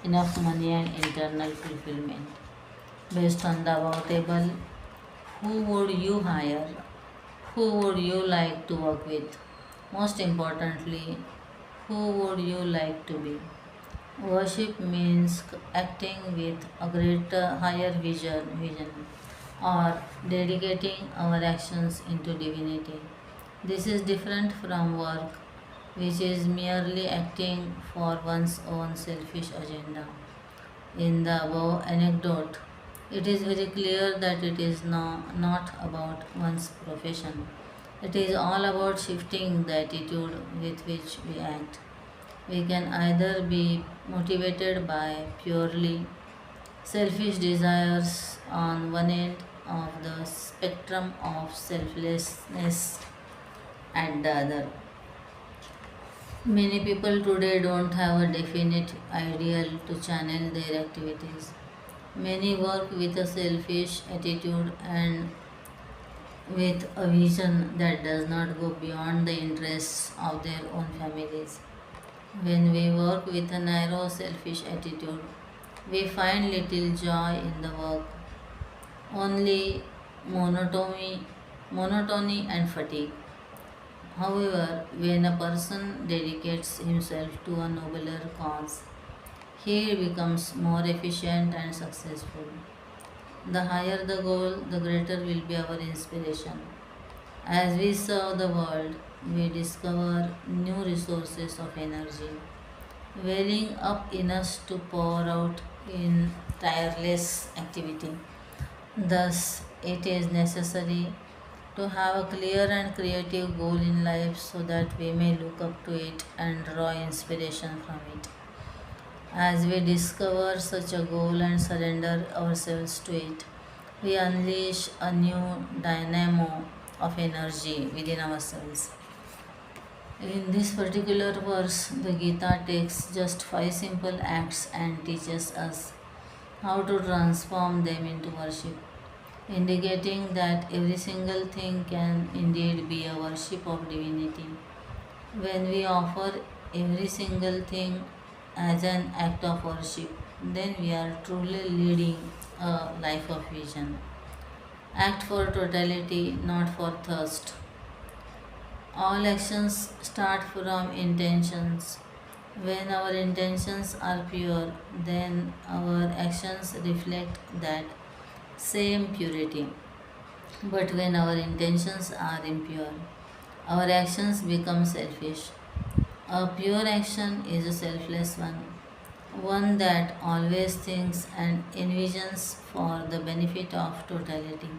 enough money and internal fulfillment. Based on the above table, who would you hire? Who would you like to work with? Most importantly, who would you like to be? Worship means acting with a greater, higher vision, or dedicating our actions into divinity. This is different from work. which is merely acting for one's own selfish agenda. In the above anecdote, it is very clear that it is not about one's profession. It is all about shifting the attitude with which we act. We can either be motivated by purely selfish desires on one end of the spectrum of selflessness at the other. Many people today don't have a definite ideal to channel their activities. Many work with a selfish attitude and with a vision that does not go beyond the interests of their own families. When we work with a narrow, selfish attitude, we find little joy in the work, only monotony, monotony and fatigue. However, when a person dedicates himself to a nobler cause, he becomes more efficient and successful. The higher the goal, the greater will be our inspiration. As we serve the world, we discover new resources of energy, welling up in us to pour out in tireless activity. Thus, it is necessary to have a clear and creative goal in life so that we may look up to it and draw inspiration from it. As we discover such a goal and surrender ourselves to it, we unleash a new dynamo of energy within ourselves. In this particular verse, the Gita takes just five simple acts and teaches us how to transform them into worship, indicating that every single thing can indeed be a worship of divinity. When we offer every single thing as an act of worship, then we are truly leading a life of vision. Act for totality, not for thirst. All actions start from intentions. When our intentions are pure, then our actions reflect that same purity. But when our intentions are impure, our actions become selfish. A pure action is a selfless one that always thinks and envisions for the benefit of totality.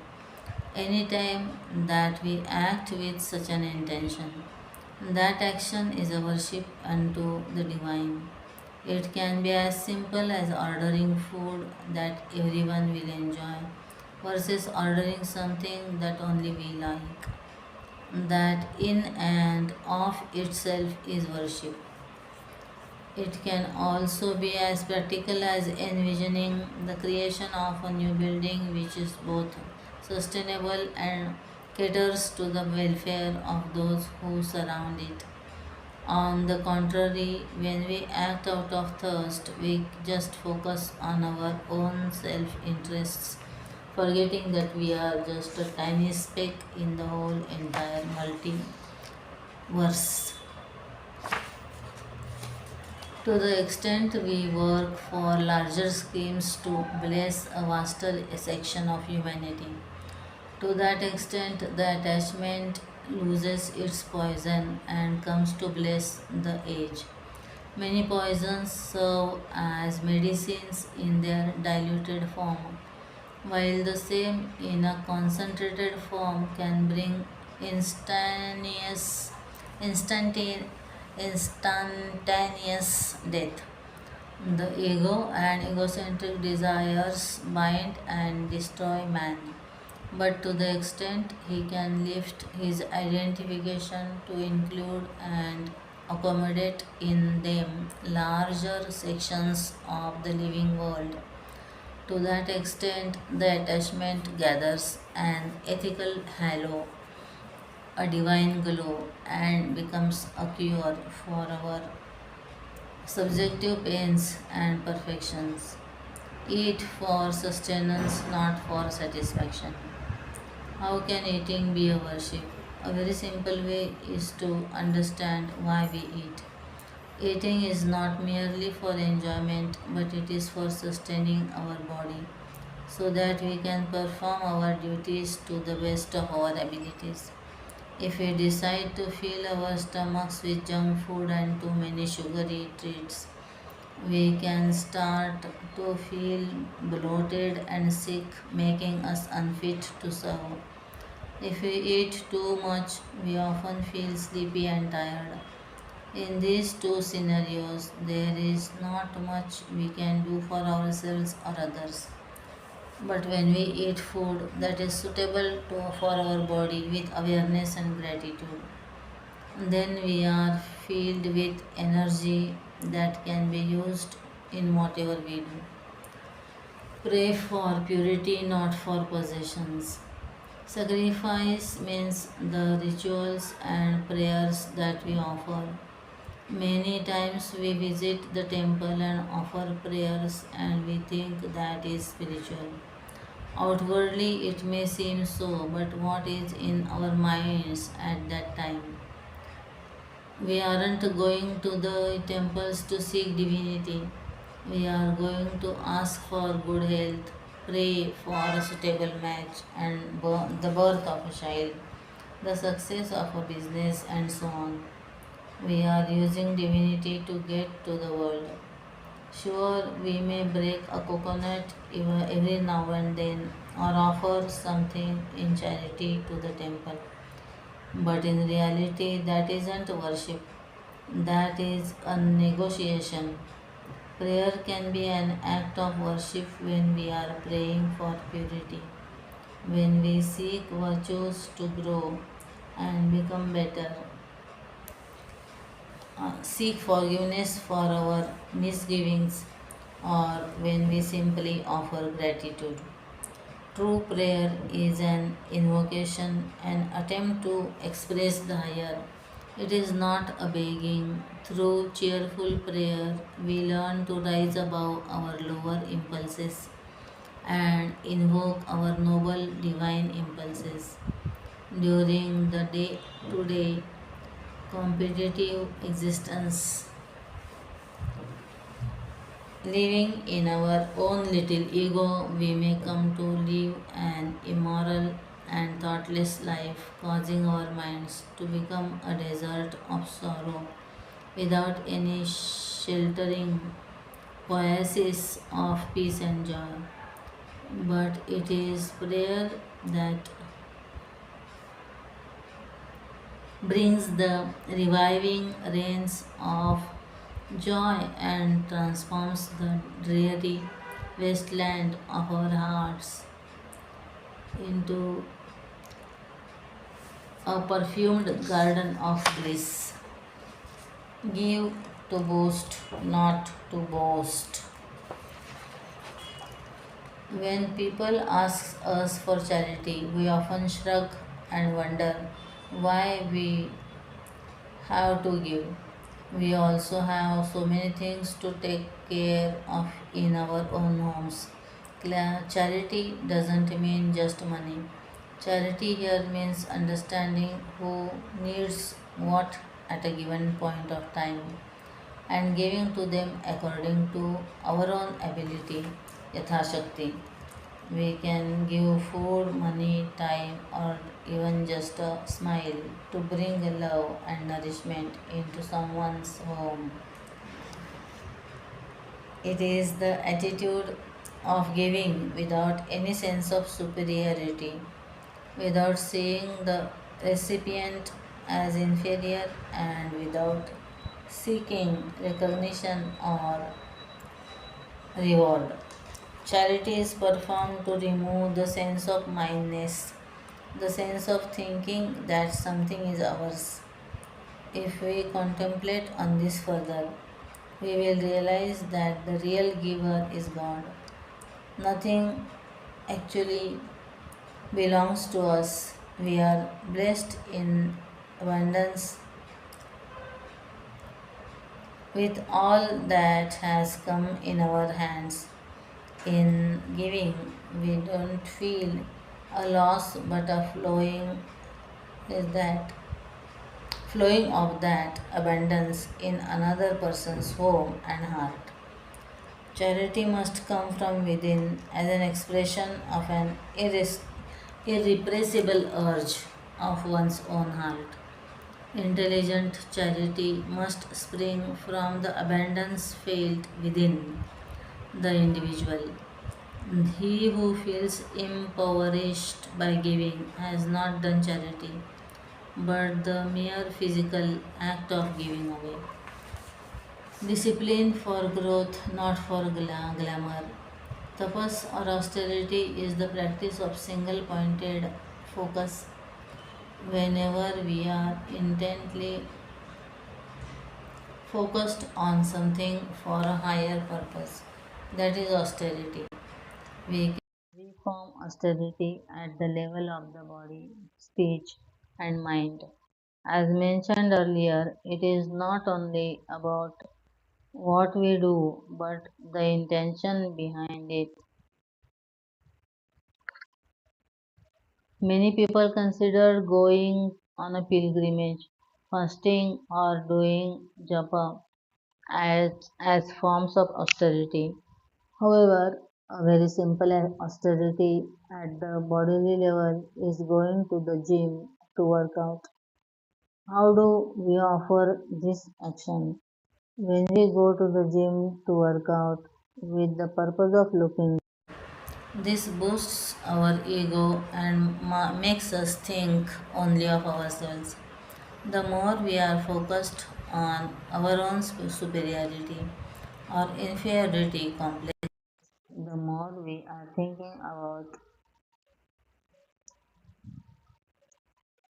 Anytime that we act with such an intention, that action is a worship unto the divine. It can be as simple as ordering food that everyone will enjoy versus ordering something that only we like. That in and of itself is worship. It can also be as practical as envisioning the creation of a new building which is both sustainable and caters to the welfare of those who surround it. On the contrary, when we act out of thirst, we just focus on our own self interests, forgetting that we are just a tiny speck in the whole entire multiverse. To the extent we work for larger schemes to bless a vaster section of humanity, to that extent the attachment loses its poison and comes to bless the age. Many poisons serve as medicines in their diluted form, while the same in a concentrated form can bring instantaneous, instantaneous, instantaneous death. The ego and egocentric desires bind and destroy man, but to the extent he can lift his identification to include and accommodate in them larger sections of the living world, to that extent the attachment gathers an ethical halo, a divine glow, and becomes a cure for our subjective pains and perfections. Eat for sustenance, not for satisfaction. How can eating be a worship? A very simple way is to understand why we eat. Eating is not merely for enjoyment, but it is for sustaining our body so that we can perform our duties to the best of our abilities. If we decide to fill our stomachs with junk food and too many sugary treats, we can start to feel bloated and sick, making us unfit to serve. If we eat too much, we often feel sleepy and tired. In these two scenarios, there is not much we can do for ourselves or others. But when we eat food that is suitable for our body with awareness and gratitude, then we are filled with energy that can be used in whatever we do. Pray for purity, not for possessions. Sacrifice means the rituals and prayers that we offer. Many times we visit the temple and offer prayers and we think that is spiritual. Outwardly it may seem so, but what is in our minds at that time? We aren't going to the temples to seek divinity. We are going to ask for good health, pray for a suitable match and the birth of a child, the success of a business, and so on. We are using divinity to get to the world. Sure, we may break a coconut every now and then or offer something in charity to the temple. But in reality, that isn't worship, that is a negotiation. Prayer can be an act of worship when we are praying for purity, when we seek virtues to grow and become better, seek forgiveness for our misgivings, or when we simply offer gratitude. True prayer is an invocation, an attempt to express the higher. It is not a begging. Through cheerful prayer, we learn to rise above our lower impulses and invoke our noble divine impulses. During the day to day competitive existence, living in our own little ego, we may come to live an immoral and thoughtless life, causing our minds to become a desert of sorrow without any sheltering oasis of peace and joy. But it is prayer that brings the reviving rains of joy and transforms the dreary wasteland of our hearts into a perfumed garden of bliss. Give to boast, not to boast. When people ask us for charity, we often shrug and wonder why we have to give. We also have so many things to take care of in our own homes. Charity doesn't mean just money. Charity here means understanding who needs what at a given point of time and giving to them according to our own ability, yathashakti. We can give food, money, time, or even just a smile to bring love and nourishment into someone's home. It is the attitude of giving without any sense of superiority, without seeing the recipient as inferior, and without seeking recognition or reward. Charity is performed to remove the sense of mindness, the sense of thinking that something is ours. If we contemplate on this further, we will realize that the real giver is God. Nothing actually belongs to us. We are blessed in abundance with all that has come in our hands. In giving, we don't feel a loss but a is that flowing of that abundance in another person's home and heart. Charity must come from within as an expression of an irrepressible urge. of one's own heart. Intelligent charity must spring from the abundance felt within the individual. He who feels impoverished by giving has not done charity, but the mere physical act of giving away. Discipline for growth, not for glamour. Tapas or austerity is the practice of single pointed focus whenever we are intently focused on something for a higher purpose. That is austerity. We can reform austerity at the level of the body, speech, and mind. As mentioned earlier, it is not only about what we do but the intention behind it. Many people consider going on a pilgrimage, fasting, or doing japa as forms of austerity. However, a very simple austerity at the bodily level is going to the gym to work out. How do we offer this action? When we go to the gym to work out with the purpose of looking, this boosts our ego and makes us think only of ourselves. The more we are focused on our own superiority or inferiority complex, the more we are thinking about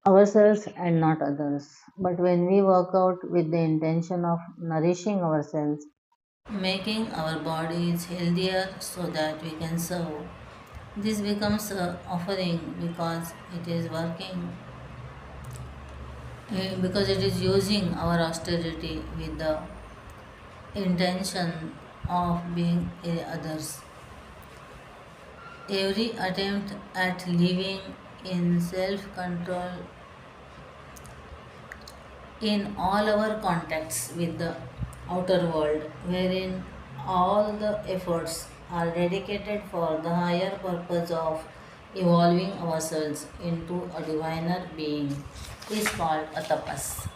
ourselves and not others. But when we work out with the intention of nourishing ourselves, making our bodies healthier so that we can serve, this becomes a offering because it is using our austerity with the intention of being others. Every attempt at living in self control in all our contacts with the outer world, wherein all the efforts are dedicated for the higher purpose of evolving ourselves into a diviner being, is called a tapas.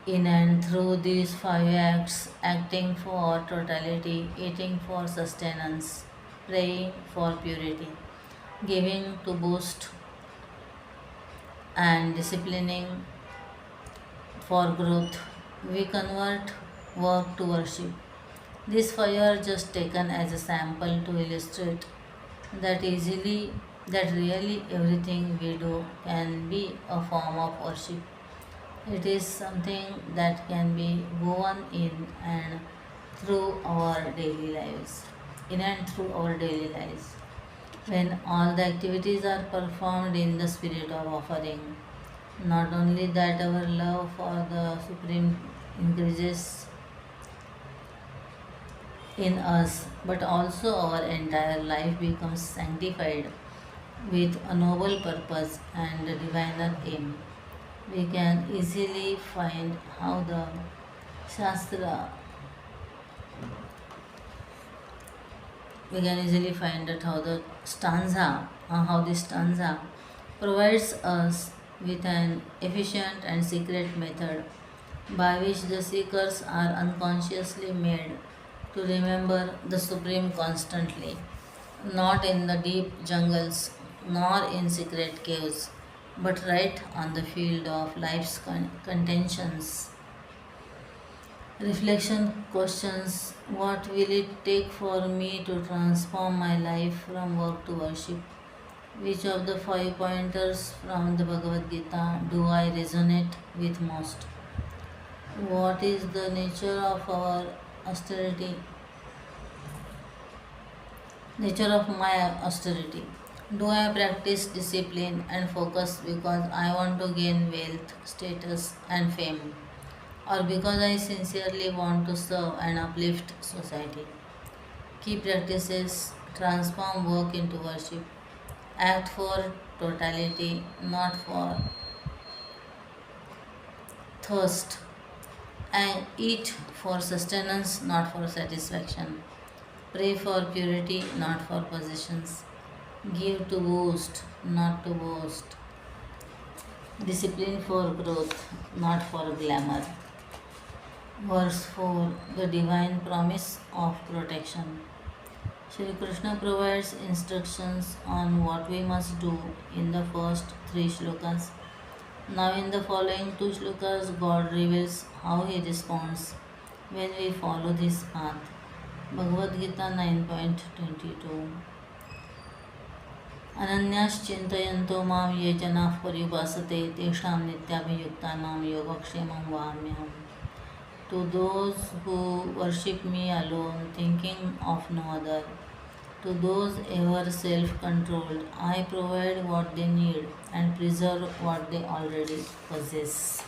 In and through these five acts, acting for totality, eating for sustenance, praying for purity, giving to boost, and disciplining for growth, we convert work to worship. This five are just taken as a sample to illustrate that easily that really everything we do can be a form of worship. It is something that can be woven in and through our daily lives. In and through our daily lives. When all the activities are performed in the spirit of offering, not only that our love for the Supreme increases in us, but also our entire life becomes sanctified with a noble purpose and a diviner aim. We can easily find how the Shastra, we can easily find that how this stanza provides us with an efficient and secret method by which the seekers are unconsciously made to remember the Supreme constantly, not in the deep jungles nor in secret caves, but right on the field of life's contentions. Reflection questions: what will it take for me to transform my life from work to worship? Which of the five pointers from the Bhagavad Gita do I resonate with most? What is the nature of our austerity? Nature of my austerity. Do I practice discipline and focus because I want to gain wealth, status, and fame, or because I sincerely want to serve and uplift society? Key practices: transform work into worship, act for totality, not for thirst, and eat for sustenance, not for satisfaction. Pray for purity, not for possessions. Give to boast, not to boast. Discipline for growth, not for glamour. Verse 4, the divine promise of protection. Shri Krishna provides instructions on what we must do in the first three shlokas. Now, in the following two shlokas, God reveals how He responds when we follow this path. Bhagavad Gita 9.22. अनन्याश्चिन्तयन्तो मां ये जनाः पर्युपासते तेषां नित्याभियुक्तानां योगक्षेमं वहाम्यहम्. To those who worship me alone, thinking of no other, to those ever self controlled, I provide what they need and preserve what they already possess.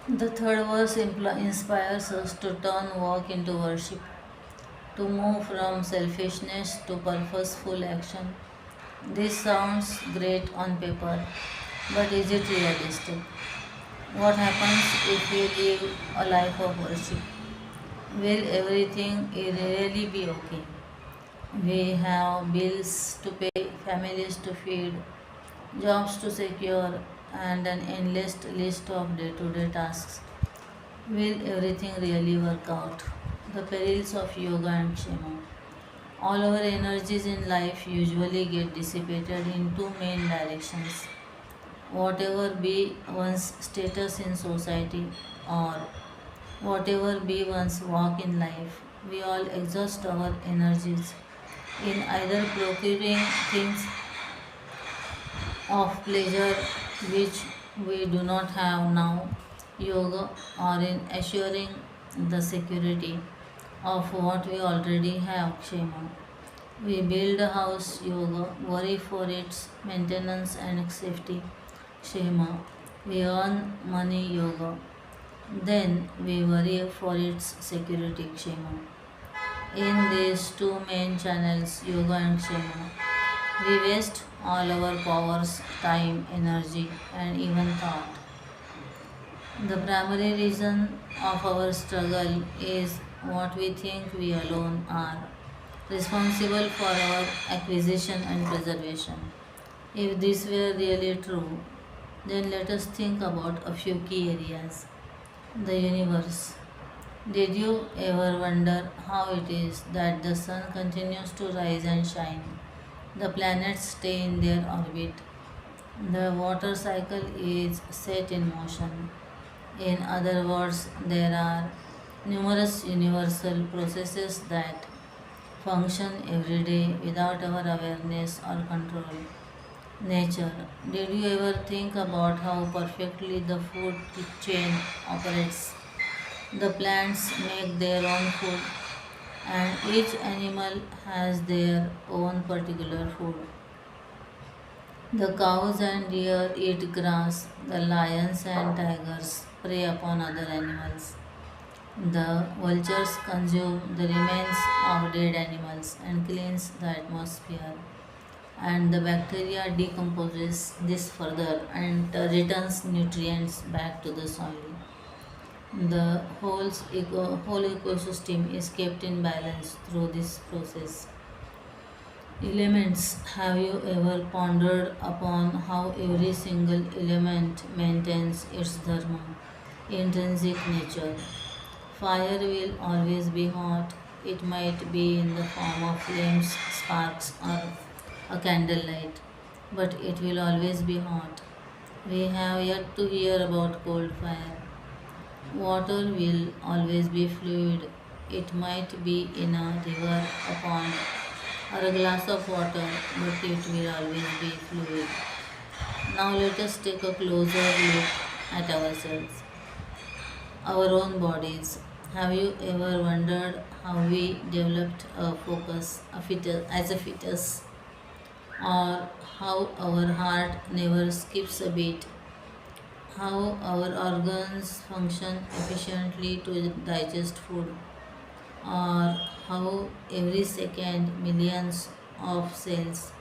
The third verse inspires us to turn work into worship, to move from selfishness to purposeful action. This sounds great on paper, but is it realistic? What happens if we live a life of worship? Will everything really be okay? We have bills to pay, families to feed, jobs to secure, and an endless list of day to day tasks. Will everything really work out? The perils of yoga and kshema. All our energies in life usually get dissipated in two main directions. Whatever be one's status in society or whatever be one's walk in life, we all exhaust our energies in either procuring things of pleasure which we do not have now, yoga, or in assuring the security of what we already have, kshema. We build a house, yoga, worry for its maintenance and safety, kshema. We earn money, yoga. Then we worry for its security, kshema. In these two main channels, yoga and kshema, we waste all our powers, time, energy, and even thought. The primary reason of our struggle is what we think we alone are responsible for our acquisition and preservation. If this were really true, then let us think about a few key areas. The universe. Did you ever wonder how it is that the sun continues to rise and shine? The planets stay in their orbit. The water cycle is set in motion. In other words, there are numerous universal processes that function every day without our awareness or control. Nature. Did you ever think about how perfectly the food chain operates? The plants make their own food, and each animal has their own particular food. The cows and deer eat grass, the lions and tigers prey upon other animals. The vultures consume the remains of dead animals and cleans the atmosphere. And the bacteria decomposes this further and returns nutrients back to the soil. The whole ecosystem is kept in balance through this process. Elements. Have you ever pondered upon how every single element maintains its dharma, intrinsic nature? Fire will always be hot. It might be in the form of flames, sparks, or a candlelight, but it will always be hot. We have yet to hear about cold fire. Water will always be fluid. It might be in a river, a pond, or a glass of water, but it will always be fluid. Now let us take a closer look at ourselves, our own bodies. Have you ever wondered how we developed a focus as a fetus, or how our heart never skips a beat, how our organs function efficiently to digest food, or how every second millions of cells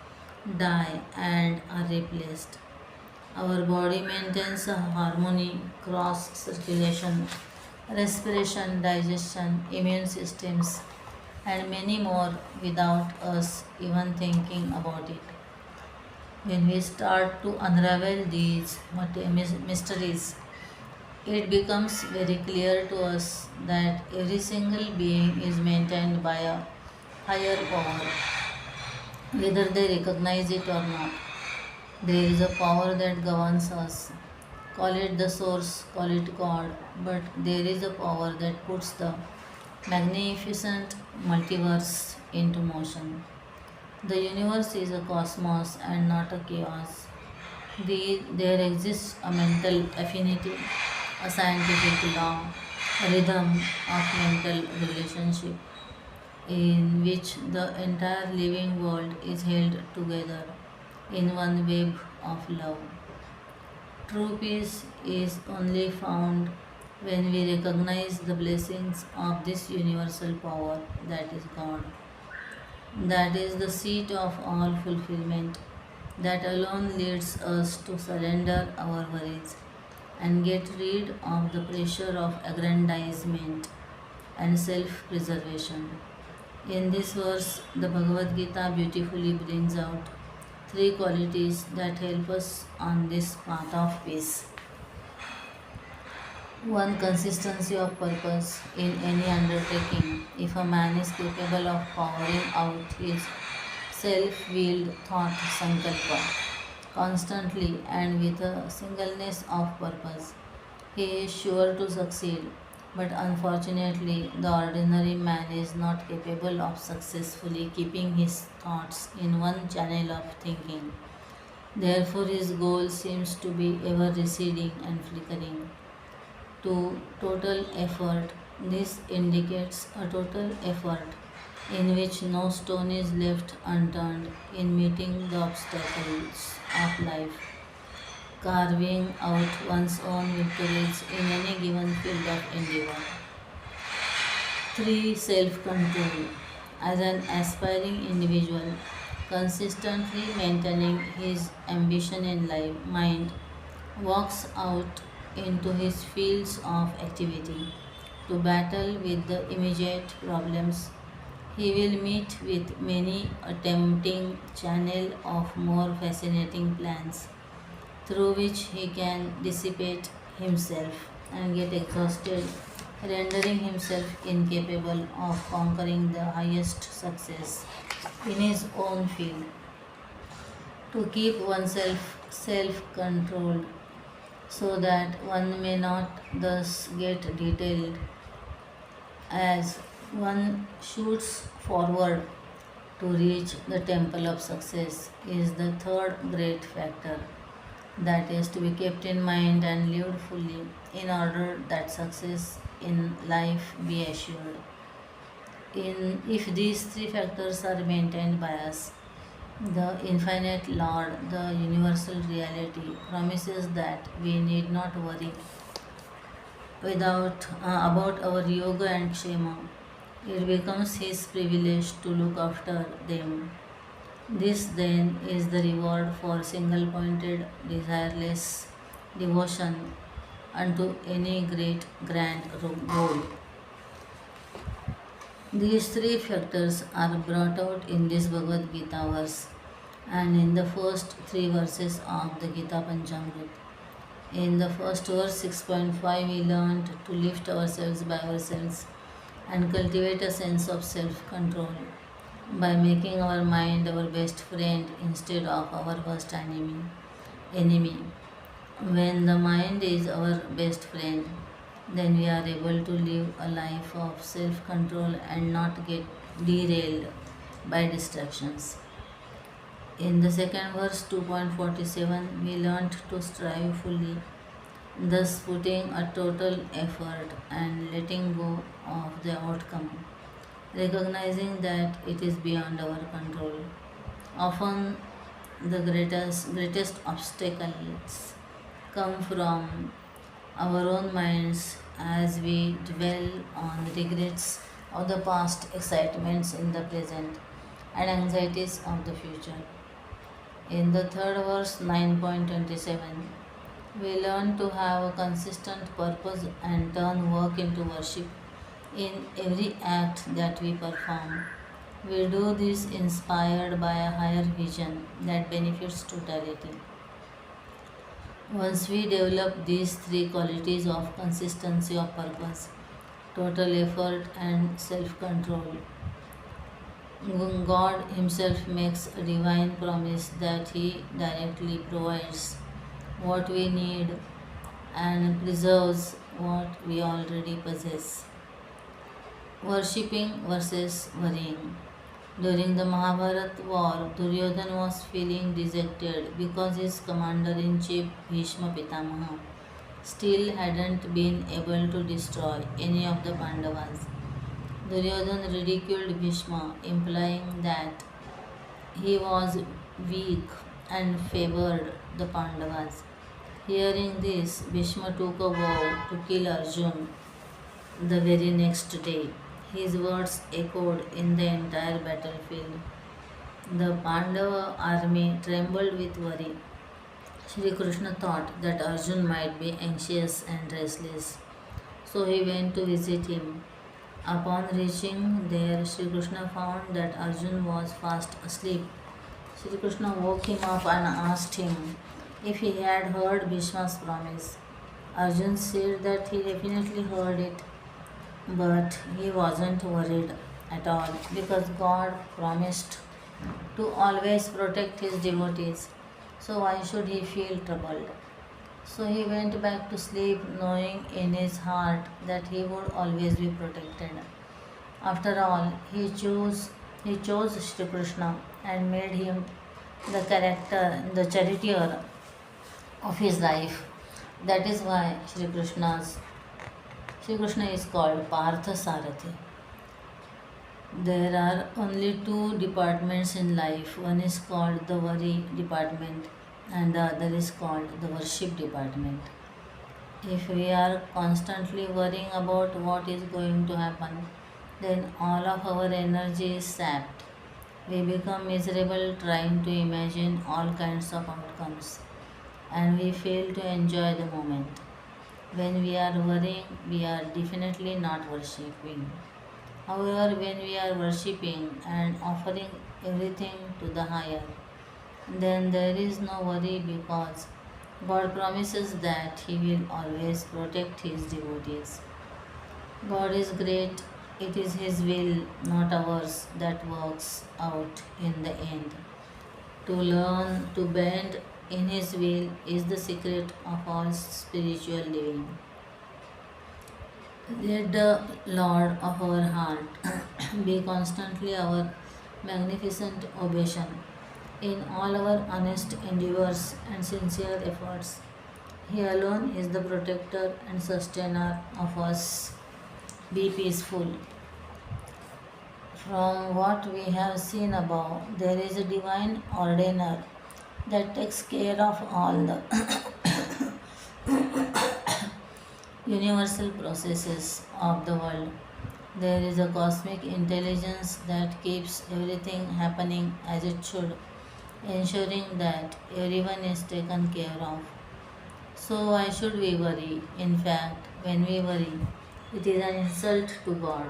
die and are replaced? Our body maintains a harmony, cross circulation, respiration, digestion, immune systems, and many more without us even thinking about it. When we start to unravel these mysteries, it becomes very clear to us that every single being is maintained by a higher power, whether they recognize it or not. There is a power that governs us. Call it the source, call it God, but there is a power that puts the magnificent multiverse into motion. The universe is a cosmos and not a chaos. There exists a mental affinity, a scientific law, a rhythm of mental relationship in which the entire living world is held together in one web of love. True peace is only found when we recognize the blessings of this universal power that is God. That is the seat of all fulfillment. That alone leads us to surrender our worries and get rid of the pressure of aggrandizement and self preservation. In this verse, the Bhagavad Gita beautifully brings out three qualities that help us on this path of peace. One, consistency of purpose in any undertaking. If a man is capable of powering out his self willed thought sankalpa constantly and with a singleness of purpose, he is sure to succeed. But unfortunately, the ordinary man is not capable of successfully keeping his thoughts in one channel of thinking. Therefore, his goal seems to be ever receding and flickering to total effort. This indicates a total effort in which no stone is left unturned in meeting the obstacles of life, carving out one's own victories in any given field of endeavor. 3. Self control. As an aspiring individual, consistently maintaining his ambition in life, mind walks out into his fields of activity to battle with the immediate problems. He will meet with many a tempting channel of more fascinating plans through which he can dissipate himself and get exhausted, rendering himself incapable of conquering the highest success in his own field. To keep oneself self controlled so that one may not thus get detailed as one shoots forward to reach the temple of success is the third great factor that is to be kept in mind and lived fully in order that success in life be assured. If these three factors are maintained by us, the infinite Lord, the universal reality, promises that we need not worry about our yoga and kshema. It becomes his privilege to look after them. This then is the reward for single pointed, desireless devotion unto any great grand goal. These three factors are brought out in this Bhagavad Gita verse and in the first three verses of the Gita Panchamrit. In the first verse 6.5, we learned to lift ourselves by ourselves and cultivate a sense of self control by making our mind our best friend instead of our worst enemy. When the mind is our best friend, then we are able to live a life of self control and not get derailed by distractions. In the second verse 2.47, we learnt to strive fully, thus putting a total effort and letting go of the outcome, recognizing that it is beyond our control. Often, the greatest obstacles come from our own minds as we dwell on regrets of the past, excitements in the present, and anxieties of the future. In the third verse 9.27, we learn to have a consistent purpose and turn work into worship in every act that we perform. We do this inspired by a higher vision that benefits totality. Once we develop these three qualities of consistency of purpose, total effort, and self control, God Himself makes a divine promise that He directly provides what we need and preserves what we already possess. Worshipping versus worrying. During the Mahabharata war, Duryodhana was feeling dejected because his commander in chief Bhishma Pitamaha still hadn't been able to destroy any of the Pandavas. Duryodhana ridiculed Bhishma, implying that he was weak and favored the Pandavas. Hearing this, Bhishma took a vow to kill Arjun the very next day. His words echoed in the entire battlefield. The Pandava army trembled with worry. Sri Krishna thought that Arjun might be anxious and restless, so he went to visit him. Upon reaching there, Sri Krishna found that Arjun was fast asleep. Sri Krishna woke him up and asked him if he had heard Bhishma's promise. Arjun said that he definitely heard it, but he wasn't worried at all because God promised to always protect his devotees. So why should he feel troubled? So he went back to sleep knowing in his heart that he would always be protected. After all, he chose Shri Krishna and made him the charioteer of his life. That is why Shri Krishna is called Partha Sarathi. There are only two departments in life. One is called the worry department and the other is called the worship department. If we are constantly worrying about what is going to happen, then all of our energy is sapped. We become miserable trying to imagine all kinds of outcomes and we fail to enjoy the moment. When we are worrying, we are definitely not worshipping. However, when we are worshipping and offering everything to the higher, then there is no worry because God promises that He will always protect His devotees. God is great, it is His will, not ours, that works out in the end. To learn to bend in His will is the secret of all spiritual living. Let the Lord of our heart be constantly our magnificent obeisance in all our honest endeavors and sincere efforts. He alone is the protector and sustainer of us. Be peaceful. From what we have seen above, there is a divine ordainer that takes care of all the universal processes of the world. There is a cosmic intelligence that keeps everything happening as it should, ensuring that everyone is taken care of. So, why should we worry? In fact, when we worry, it is an insult to God,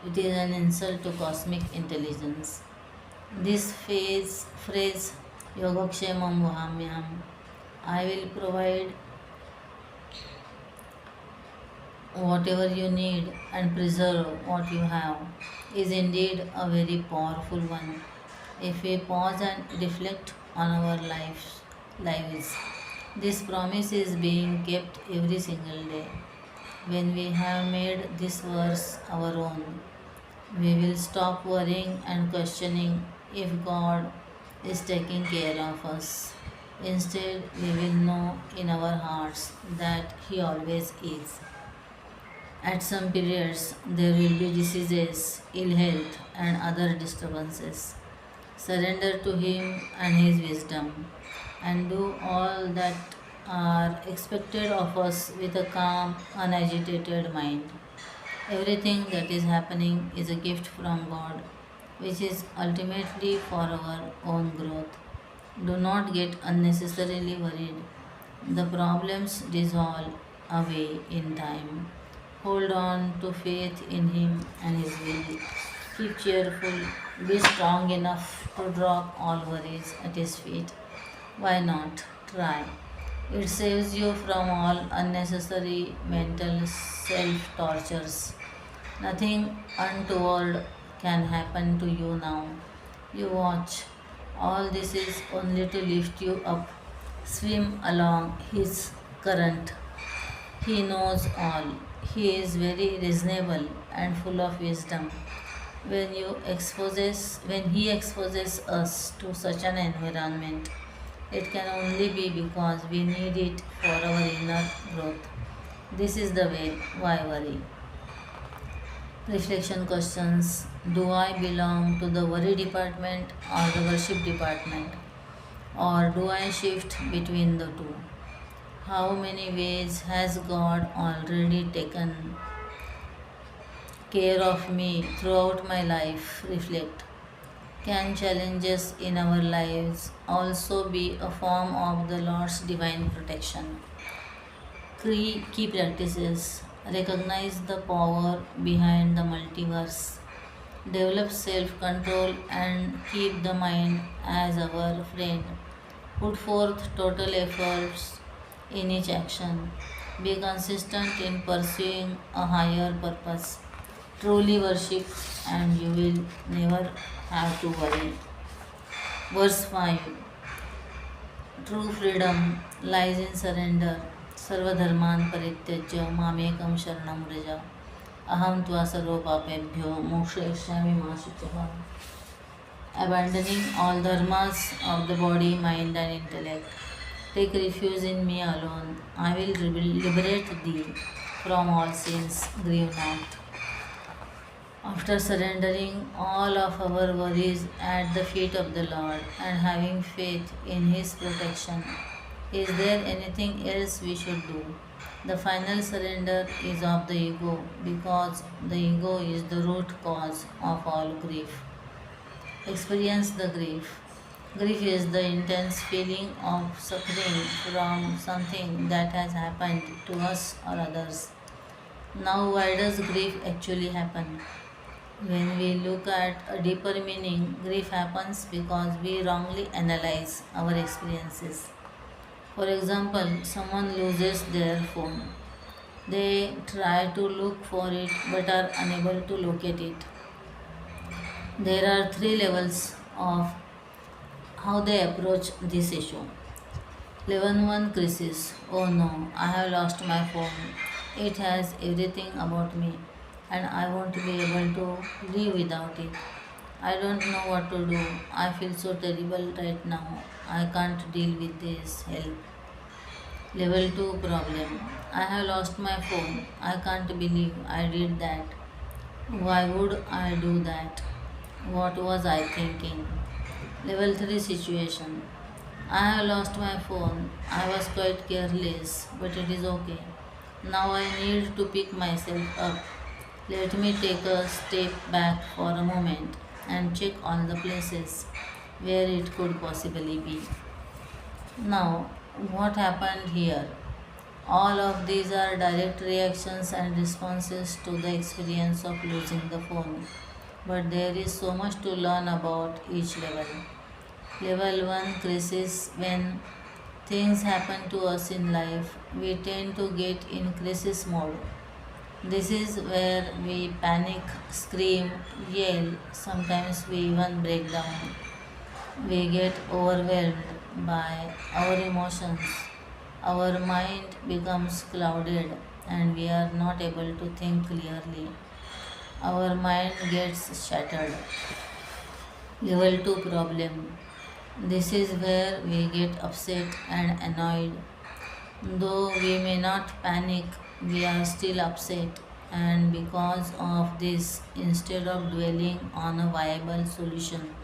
it is an insult to cosmic intelligence. This phrase Yogakshemam Vahamyam, I will provide whatever you need and preserve what you have, is indeed a very powerful one. If we pause and reflect on our lives, This promise is being kept every single day. When we have made this verse our own, we will stop worrying and questioning if God is taking care of us. Instead, we will know in our hearts that He always is. At some periods, there will be diseases, ill health, and other disturbances. Surrender to Him and His wisdom, and do all that are expected of us with a calm, unagitated mind. Everything that is happening is a gift from God, which is ultimately for our own growth. Do not get unnecessarily worried. The problems dissolve away in time. Hold on to faith in Him and His will. Keep cheerful. Be strong enough to drop all worries at His feet. Why not? Try. It saves you from all unnecessary mental self tortures. Nothing untoward can happen to you now. You watch. All this is only to lift you up. Swim along His current. He knows all. He is very reasonable and full of wisdom. When He exposes us to such an environment, it can only be because we need it for our inner growth. This is the way. Why worry? Reflection questions. Do I belong to the worry department or the worship department? Or do I shift between the two? How many ways has God already taken care of me throughout my life? Reflect. Can challenges in our lives also be a form of the Lord's divine protection? Key practices. Recognize the power behind the multiverse. Develop self control and keep the mind as our friend. Put forth total efforts in each action. Be consistent in pursuing a higher purpose. Truly worship, and you will never have to worry. Verse 5. True freedom lies in surrender. सर्वधर्मान् परित्यज्य मामेकं शरणं व्रज अहं त्वा सर्वपापेभ्यो मोक्षयिष्यामि मा शुचः. Abandoning all dharmas of the body, mind, and intellect, take refuge in me alone. I will liberate thee from all sins. Grieve not. After surrendering all of our worries at the feet of the Lord and having faith in His protection, is there anything else we should do? The final surrender is of the ego, because the ego is the root cause of all grief. Experience the grief. Grief is the intense feeling of suffering from something that has happened to us or others. Now, why does grief actually happen? When we look at a deeper meaning, grief happens because we wrongly analyze our experiences. For example, someone loses their phone. They try to look for it but are unable to locate it. There are three levels of how they approach this issue. Level 1, crisis. Oh no, I have lost my phone. It has everything about me and I won't be able to live without it. I don't know what to do. I feel so terrible right now. I can't deal with this. Help. Level 2, problem. I have lost my phone. I can't believe I did that. Why would I do that? What was I thinking? Level 3, situation. I have lost my phone. I was quite careless, but it is okay. Now I need to pick myself up. Let me take a step back for a moment and check all the places where it could possibly be. Now, what happened here? All of these are direct reactions and responses to the experience of losing the phone. But there is so much to learn about each level. Level 1, crisis. When things happen to us in life, we tend to get in crisis mode. This is where we panic, scream, yell, sometimes we even break down. We get overwhelmed by our emotions. Our mind becomes clouded and we are not able to think clearly. Our mind gets shattered. Level 2 problem. This is where we get upset and annoyed. Though we may not panic, we are still upset, and because of this, instead of dwelling on a viable solution,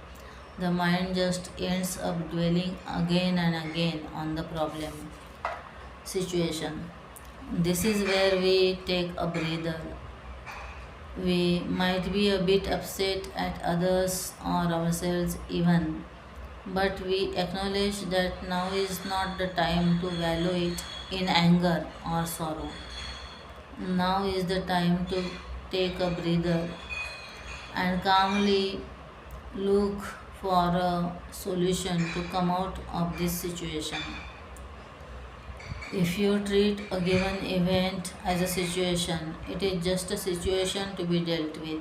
the mind just ends up dwelling again and again on the problem situation. This is where we take a breather. We might be a bit upset at others or ourselves even, but we acknowledge that now is not the time to wallow it in anger or sorrow. Now is the time to take a breather and calmly look for a solution to come out of this situation. If you treat a given event as a situation, it is just a situation to be dealt with.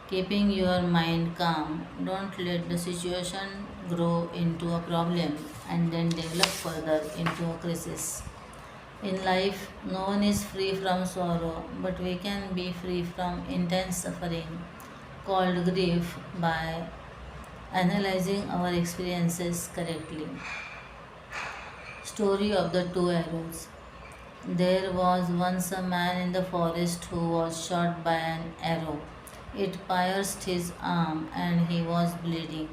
Keeping your mind calm, don't let the situation grow into a problem and then develop further into a crisis. In life, no one is free from sorrow, but we can be free from intense suffering called grief by analyzing our experiences correctly. Story of the two arrows. There was once a man in the forest who was shot by an arrow. It pierced his arm and he was bleeding.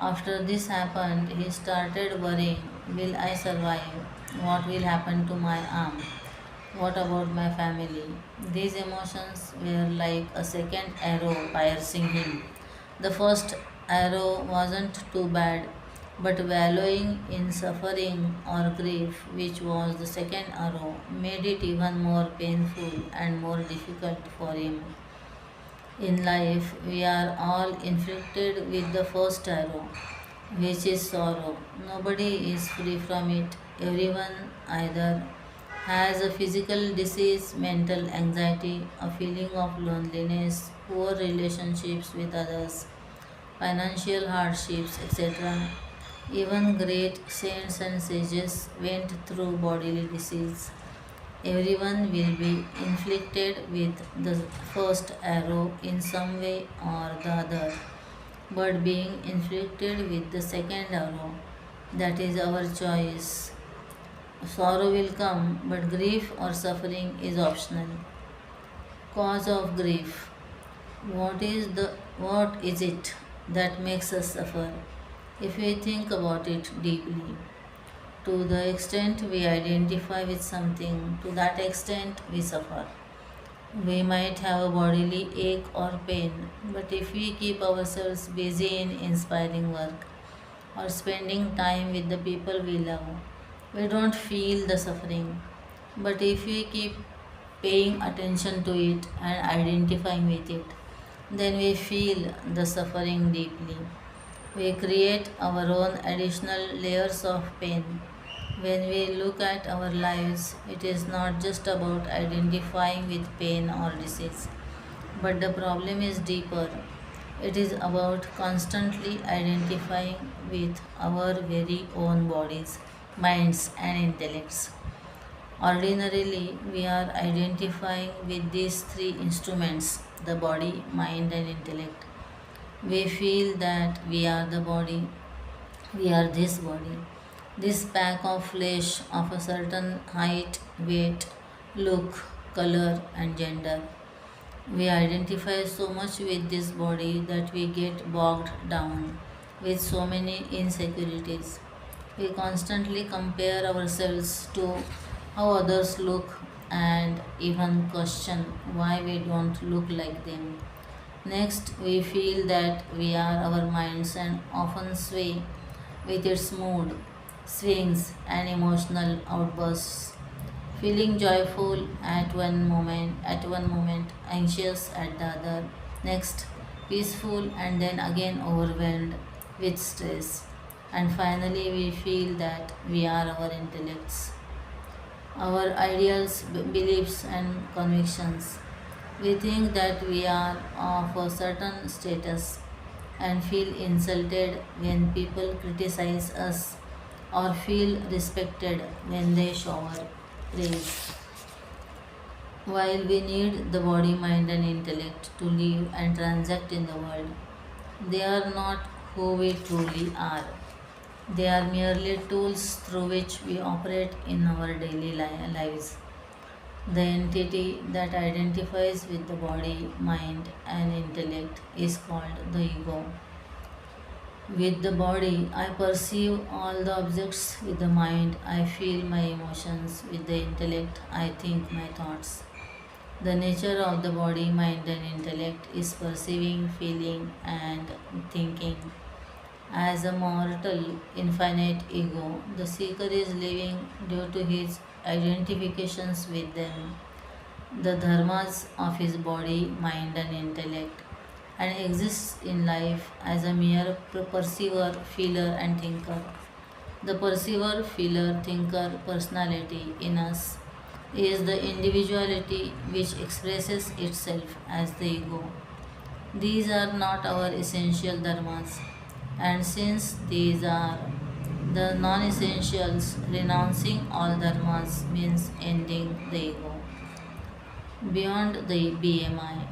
After this happened, he started worrying. Will I survive? What will happen to my arm? What about my family? These emotions were like a second arrow piercing him. The first arrow wasn't too bad, but wallowing in suffering or grief, which was the second arrow, made it even more painful and more difficult for him. In life, we are all inflicted with the first arrow, which is sorrow. Nobody is free from it. Everyone either has a physical disease, mental anxiety, a feeling of loneliness, poor relationships with others, financial hardships, etc. Even great saints and sages went through bodily disease. Everyone will be inflicted with the first arrow in some way or the other, but being inflicted with the second arrow, that is our choice. Sorrow will come, but grief or suffering is optional. Cause of grief. What is it that makes us suffer? If we think about it deeply, to the extent we identify with something, to that extent we suffer. We might have a bodily ache or pain, but if we keep ourselves busy in inspiring work or spending time with the people we love, we don't feel the suffering. But if we keep paying attention to it and identifying with it, then we feel the suffering deeply. We create our own additional layers of pain. When we look at our lives, it is not just about identifying with pain or disease, but the problem is deeper. It is about constantly identifying with our very own bodies, minds, and intellects. Ordinarily, we are identifying with these three instruments, the body, mind, and intellect. We feel that we are the body, we are this body, this pack of flesh of a certain height, weight, look, color, and gender. We identify so much with this body that we get bogged down with so many insecurities. We constantly compare ourselves to how others look and even question why we don't look like them. Next, we feel that we are our minds and often sway with its mood, swings, and emotional outbursts. Feeling joyful at one moment, anxious at the other, next peaceful and then again overwhelmed with stress. And finally, we feel that we are our intellects, our ideals, beliefs, and convictions. We think that we are of a certain status and feel insulted when people criticize us or feel respected when they shower praise. While we need the body, mind, and intellect to live and transact in the world, they are not who we truly are. They are merely tools through which we operate in our daily lives. The entity that identifies with the body, mind, and intellect is called the ego. With the body, I perceive all the objects. With the mind, I feel my emotions. With the intellect, I think my thoughts. The nature of the body, mind, and intellect is perceiving, feeling, and thinking. As a mortal, infinite ego, the seeker is living due to his identifications with them, the dharmas of his body, mind, and intellect, and exists in life as a mere perceiver, feeler, and thinker. The perceiver, feeler, thinker personality in us is the individuality which expresses itself as the ego. These are not our essential dharmas, and since these are the non essentials, renouncing all dharmas means ending the ego. Beyond the BMI,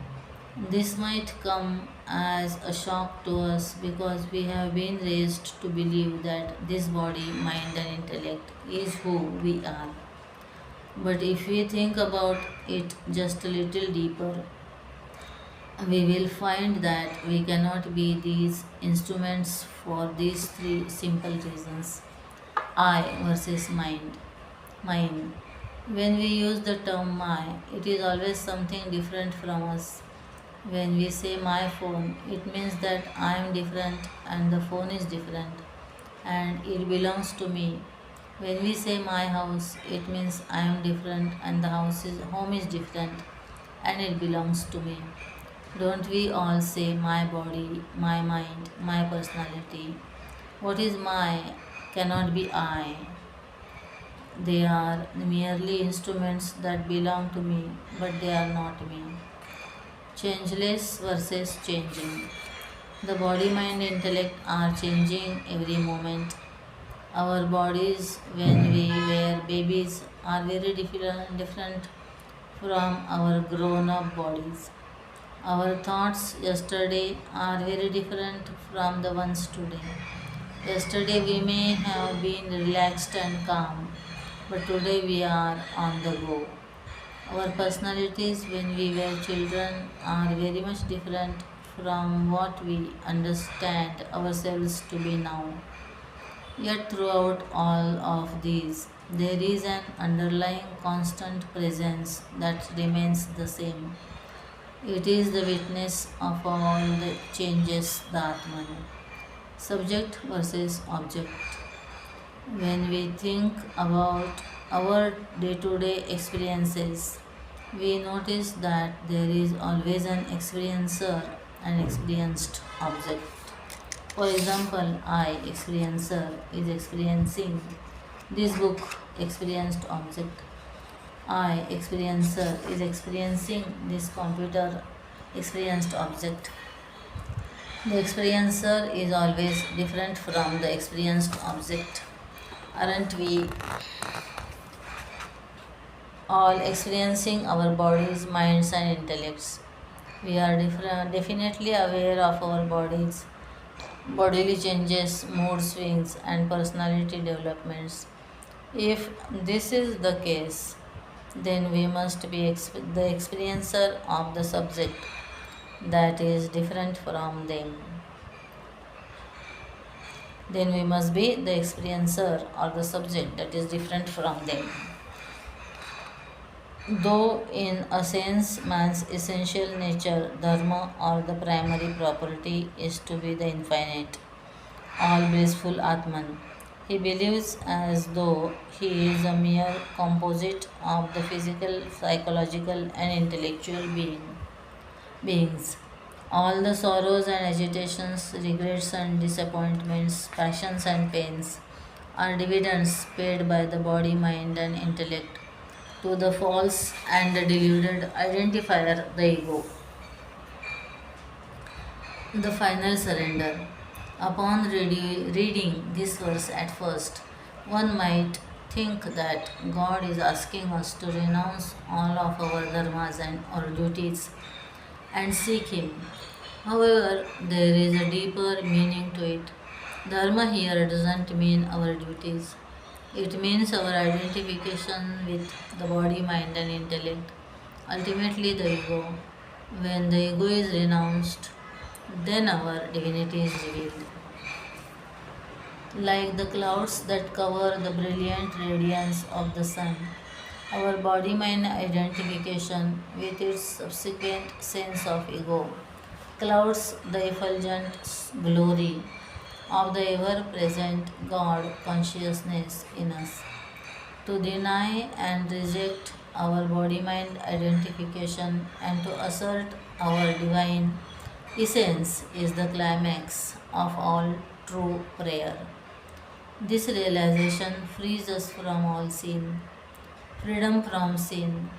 this might come as a shock to us because we have been raised to believe that this body, mind, and intellect is who we are. But if we think about it just a little deeper, we will find that we cannot be these instruments for these three simple reasons: I versus mind. Mine. When we use the term my, it is always something different from us. When we say my phone, it means that I am different and the phone is different and it belongs to me. When we say my house, it means I am different and the home is different and it belongs to me. Don't we all say my body, my mind, my personality? What is my cannot be I. They are merely instruments that belong to me, but they are not me. Changeless versus changing. The body, mind, intellect are changing every moment. Our bodies, when we were babies, are very different from our grown up bodies. Our thoughts yesterday are very different from the ones today. Yesterday we may have been relaxed and calm, but today we are on the go. Our personalities when we were children are very much different from what we understand ourselves to be now. Yet, throughout all of these, there is an underlying constant presence that remains the same. It is the witness of all the changes, the Atman. Subject versus object. When we think about our day to day experiences, we notice that there is always an experiencer and experienced object. For example, I, experiencer, is experiencing this book, experienced object. I, experiencer, is experiencing this computer, experienced object. The experiencer is always different from the experienced object. Aren't we all experiencing our bodies, minds, and intellects? We are definitely aware of our bodies, bodily changes, mood swings, and personality developments. If this is the case, then we must be the experiencer of the subject that is different from them. Then we must be the experiencer or the subject that is different from them. Though, in a sense, man's essential nature, dharma, or the primary property, is to be the infinite, all blissful Atman, he believes as though he is a mere composite of the physical, psychological, and intellectual beings. All the sorrows and agitations, regrets and disappointments, passions and pains are dividends paid by the body, mind, and intellect to the false and deluded identifier, the ego. The final surrender. Upon reading this verse at first, One might think that God is asking us to renounce all of our dharmas and our duties and seek Him. However, there is a deeper meaning to it. Dharma here doesn't mean our duties, it means our identification with the body, mind, and intellect. Ultimately, the ego. When the ego is renounced, then our divinity is revealed. Like the clouds that cover the brilliant radiance of the sun, our body mind identification with its subsequent sense of ego clouds the effulgent glory of the ever present God consciousness in us. To deny and reject our body mind identification and to assert our divine essence is the climax of all true prayer. This realization frees us from all sin, freedom from sin.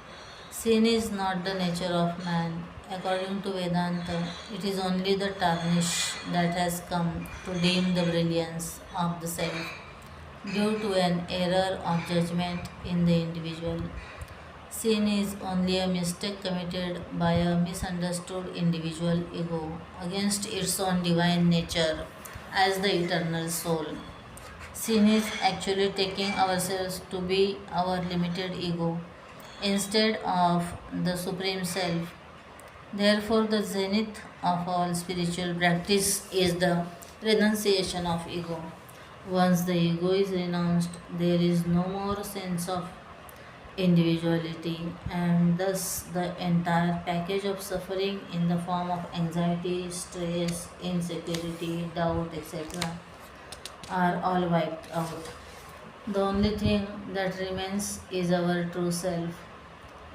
Sin is not the nature of man. According to Vedanta, it is only the tarnish that has come to dim the brilliance of the self due to an error of judgment in the individual. Sin is only a mistake committed by a misunderstood individual ego against its own divine nature as the eternal soul. Sin is actually taking ourselves to be our limited ego instead of the Supreme Self. Therefore, the zenith of all spiritual practice is the renunciation of ego. Once the ego is renounced, there is no more sense of individuality, and thus the entire package of suffering in the form of anxiety, stress, insecurity, doubt, etc., are all wiped out. The only thing that remains is our true self,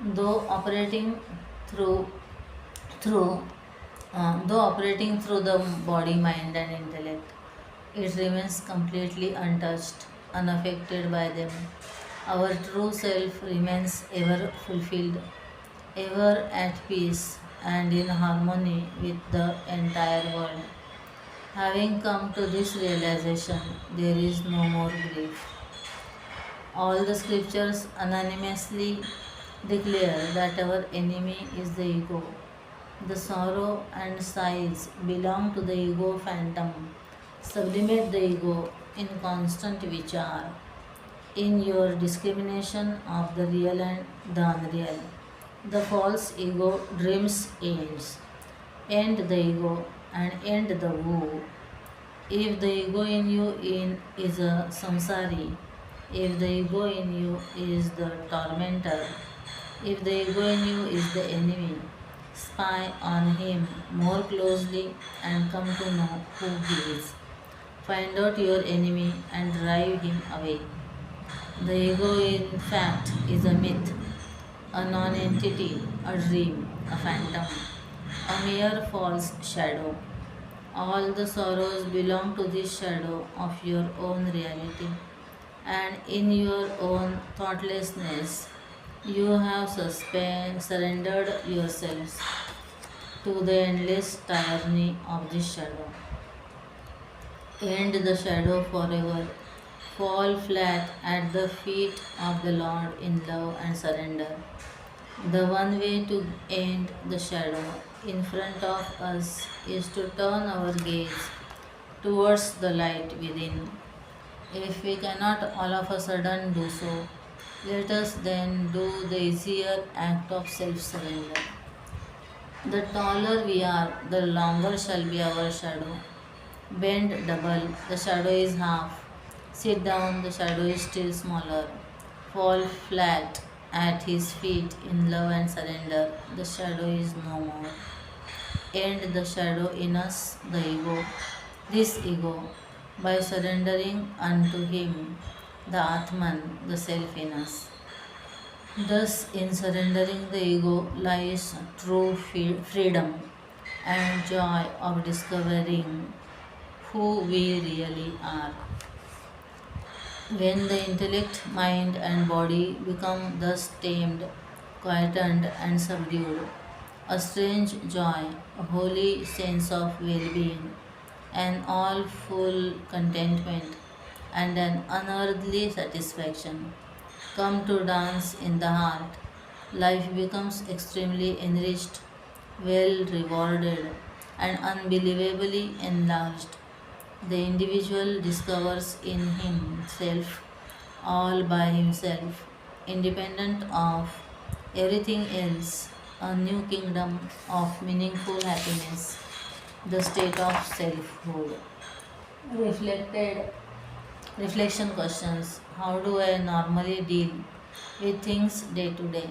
though operating through through though operating through the body, mind, and intellect, it remains completely untouched, unaffected by them. Our true self remains ever fulfilled, ever at peace, and in harmony with the entire world. Having come to this realization, there is no more grief. All the scriptures unanimously declare that our enemy is the ego. The sorrow and sighs belong to the ego phantom. Sublimate the ego in constant vichar, in your discrimination of the real and the unreal. The false ego dreams ends. End the ego and end the woo. If the ego in you is a samsari, if the ego in you is the tormentor, if the ego in you is the enemy, spy on him more closely and come to know who he is. Find out your enemy and drive him away. The ego, in fact, is a myth, a non-entity, a dream, a phantom, a mere false shadow. All the sorrows belong to this shadow of your own reality, and in your own thoughtlessness, you have surrendered yourselves to the endless tyranny of this shadow. End the shadow forever. Fall flat at the feet of the Lord in love and surrender. The one way to end the shadow in front of us is to turn our gaze towards the light within. If we cannot all of a sudden do so, let us then do the easier act of self surrender. The taller we are, the longer shall be our shadow. Bend double, the shadow is half. Sit down, the shadow is still smaller. Fall flat at his feet in love and surrender, the shadow is no more. End the shadow in us, the ego, this ego, by surrendering unto him, the Atman, the self in us. Thus, in surrendering the ego lies true freedom and joy of discovering who we really are. When the intellect, mind, and body become thus tamed, quietened, and subdued, a strange joy, a holy sense of well being, and all full contentment and an unearthly satisfaction come to dance in the heart. Life becomes extremely enriched, well rewarded, and unbelievably enlarged. The individual discovers in himself, all by himself, independent of everything else, a new kingdom of meaningful happiness, the state of selfhood. Reflected Reflection questions: how do I normally deal with things day to day?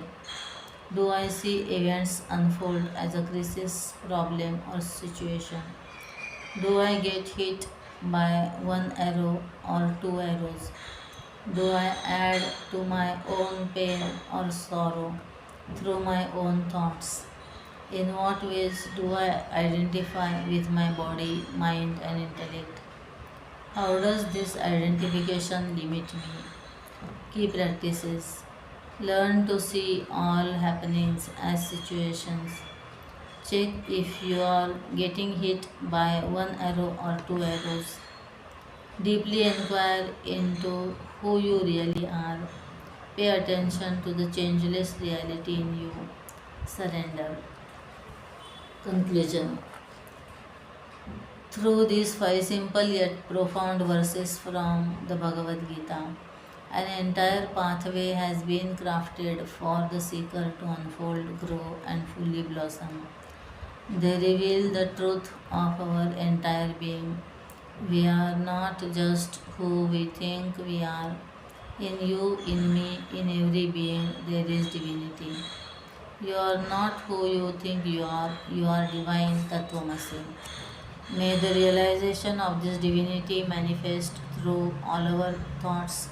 Do I see events unfold as a crisis, problem, or situation? Do I get hit by one arrow or two arrows? Do I add to my own pain or sorrow through my own thoughts? In what ways do I identify with my body, mind, and intellect? How does this identification limit me? Key practices: learn to see all happenings as situations. Check if you are getting hit by one arrow or two arrows. Deeply inquire into who you really are. Pay attention to the changeless reality in you. Surrender. Conclusion: through these five simple yet profound verses from the Bhagavad Gita, an entire pathway has been crafted for the seeker to unfold, grow, and fully blossom. They reveal the truth of our entire being. We are not just who we think we are. In you, in me, in every being, there is divinity. You are not who you think you are divine Tattvamasi. May the realization of this divinity manifest through all our thoughts,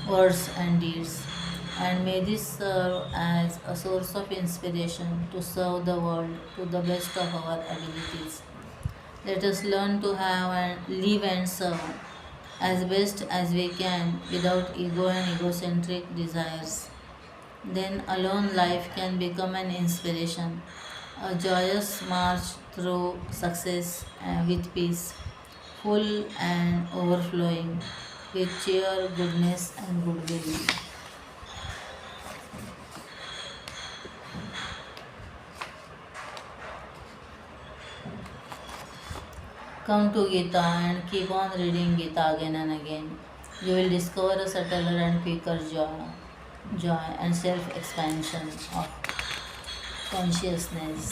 words, and deeds. And may this serve as a source of inspiration to serve the world to the best of our abilities. Let us learn to have and live and serve as best as we can without ego and egocentric desires. Then alone life can become an inspiration, a joyous march through success and with peace, full and overflowing with cheer, goodness, and goodwill. Come to Gita and keep on reading Gita again and again. You will discover a subtler and quicker joy and self expansion of consciousness.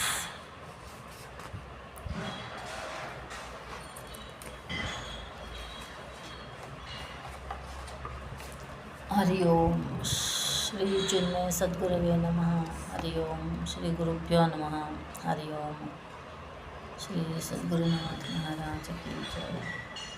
Hari ओम श्री चिन्मय सद्गुरवे नमः. हरि ओम श्री गुरुभ्यो नमः. हरि ओम श्री सद्गुरुनाथ महाराज की जय.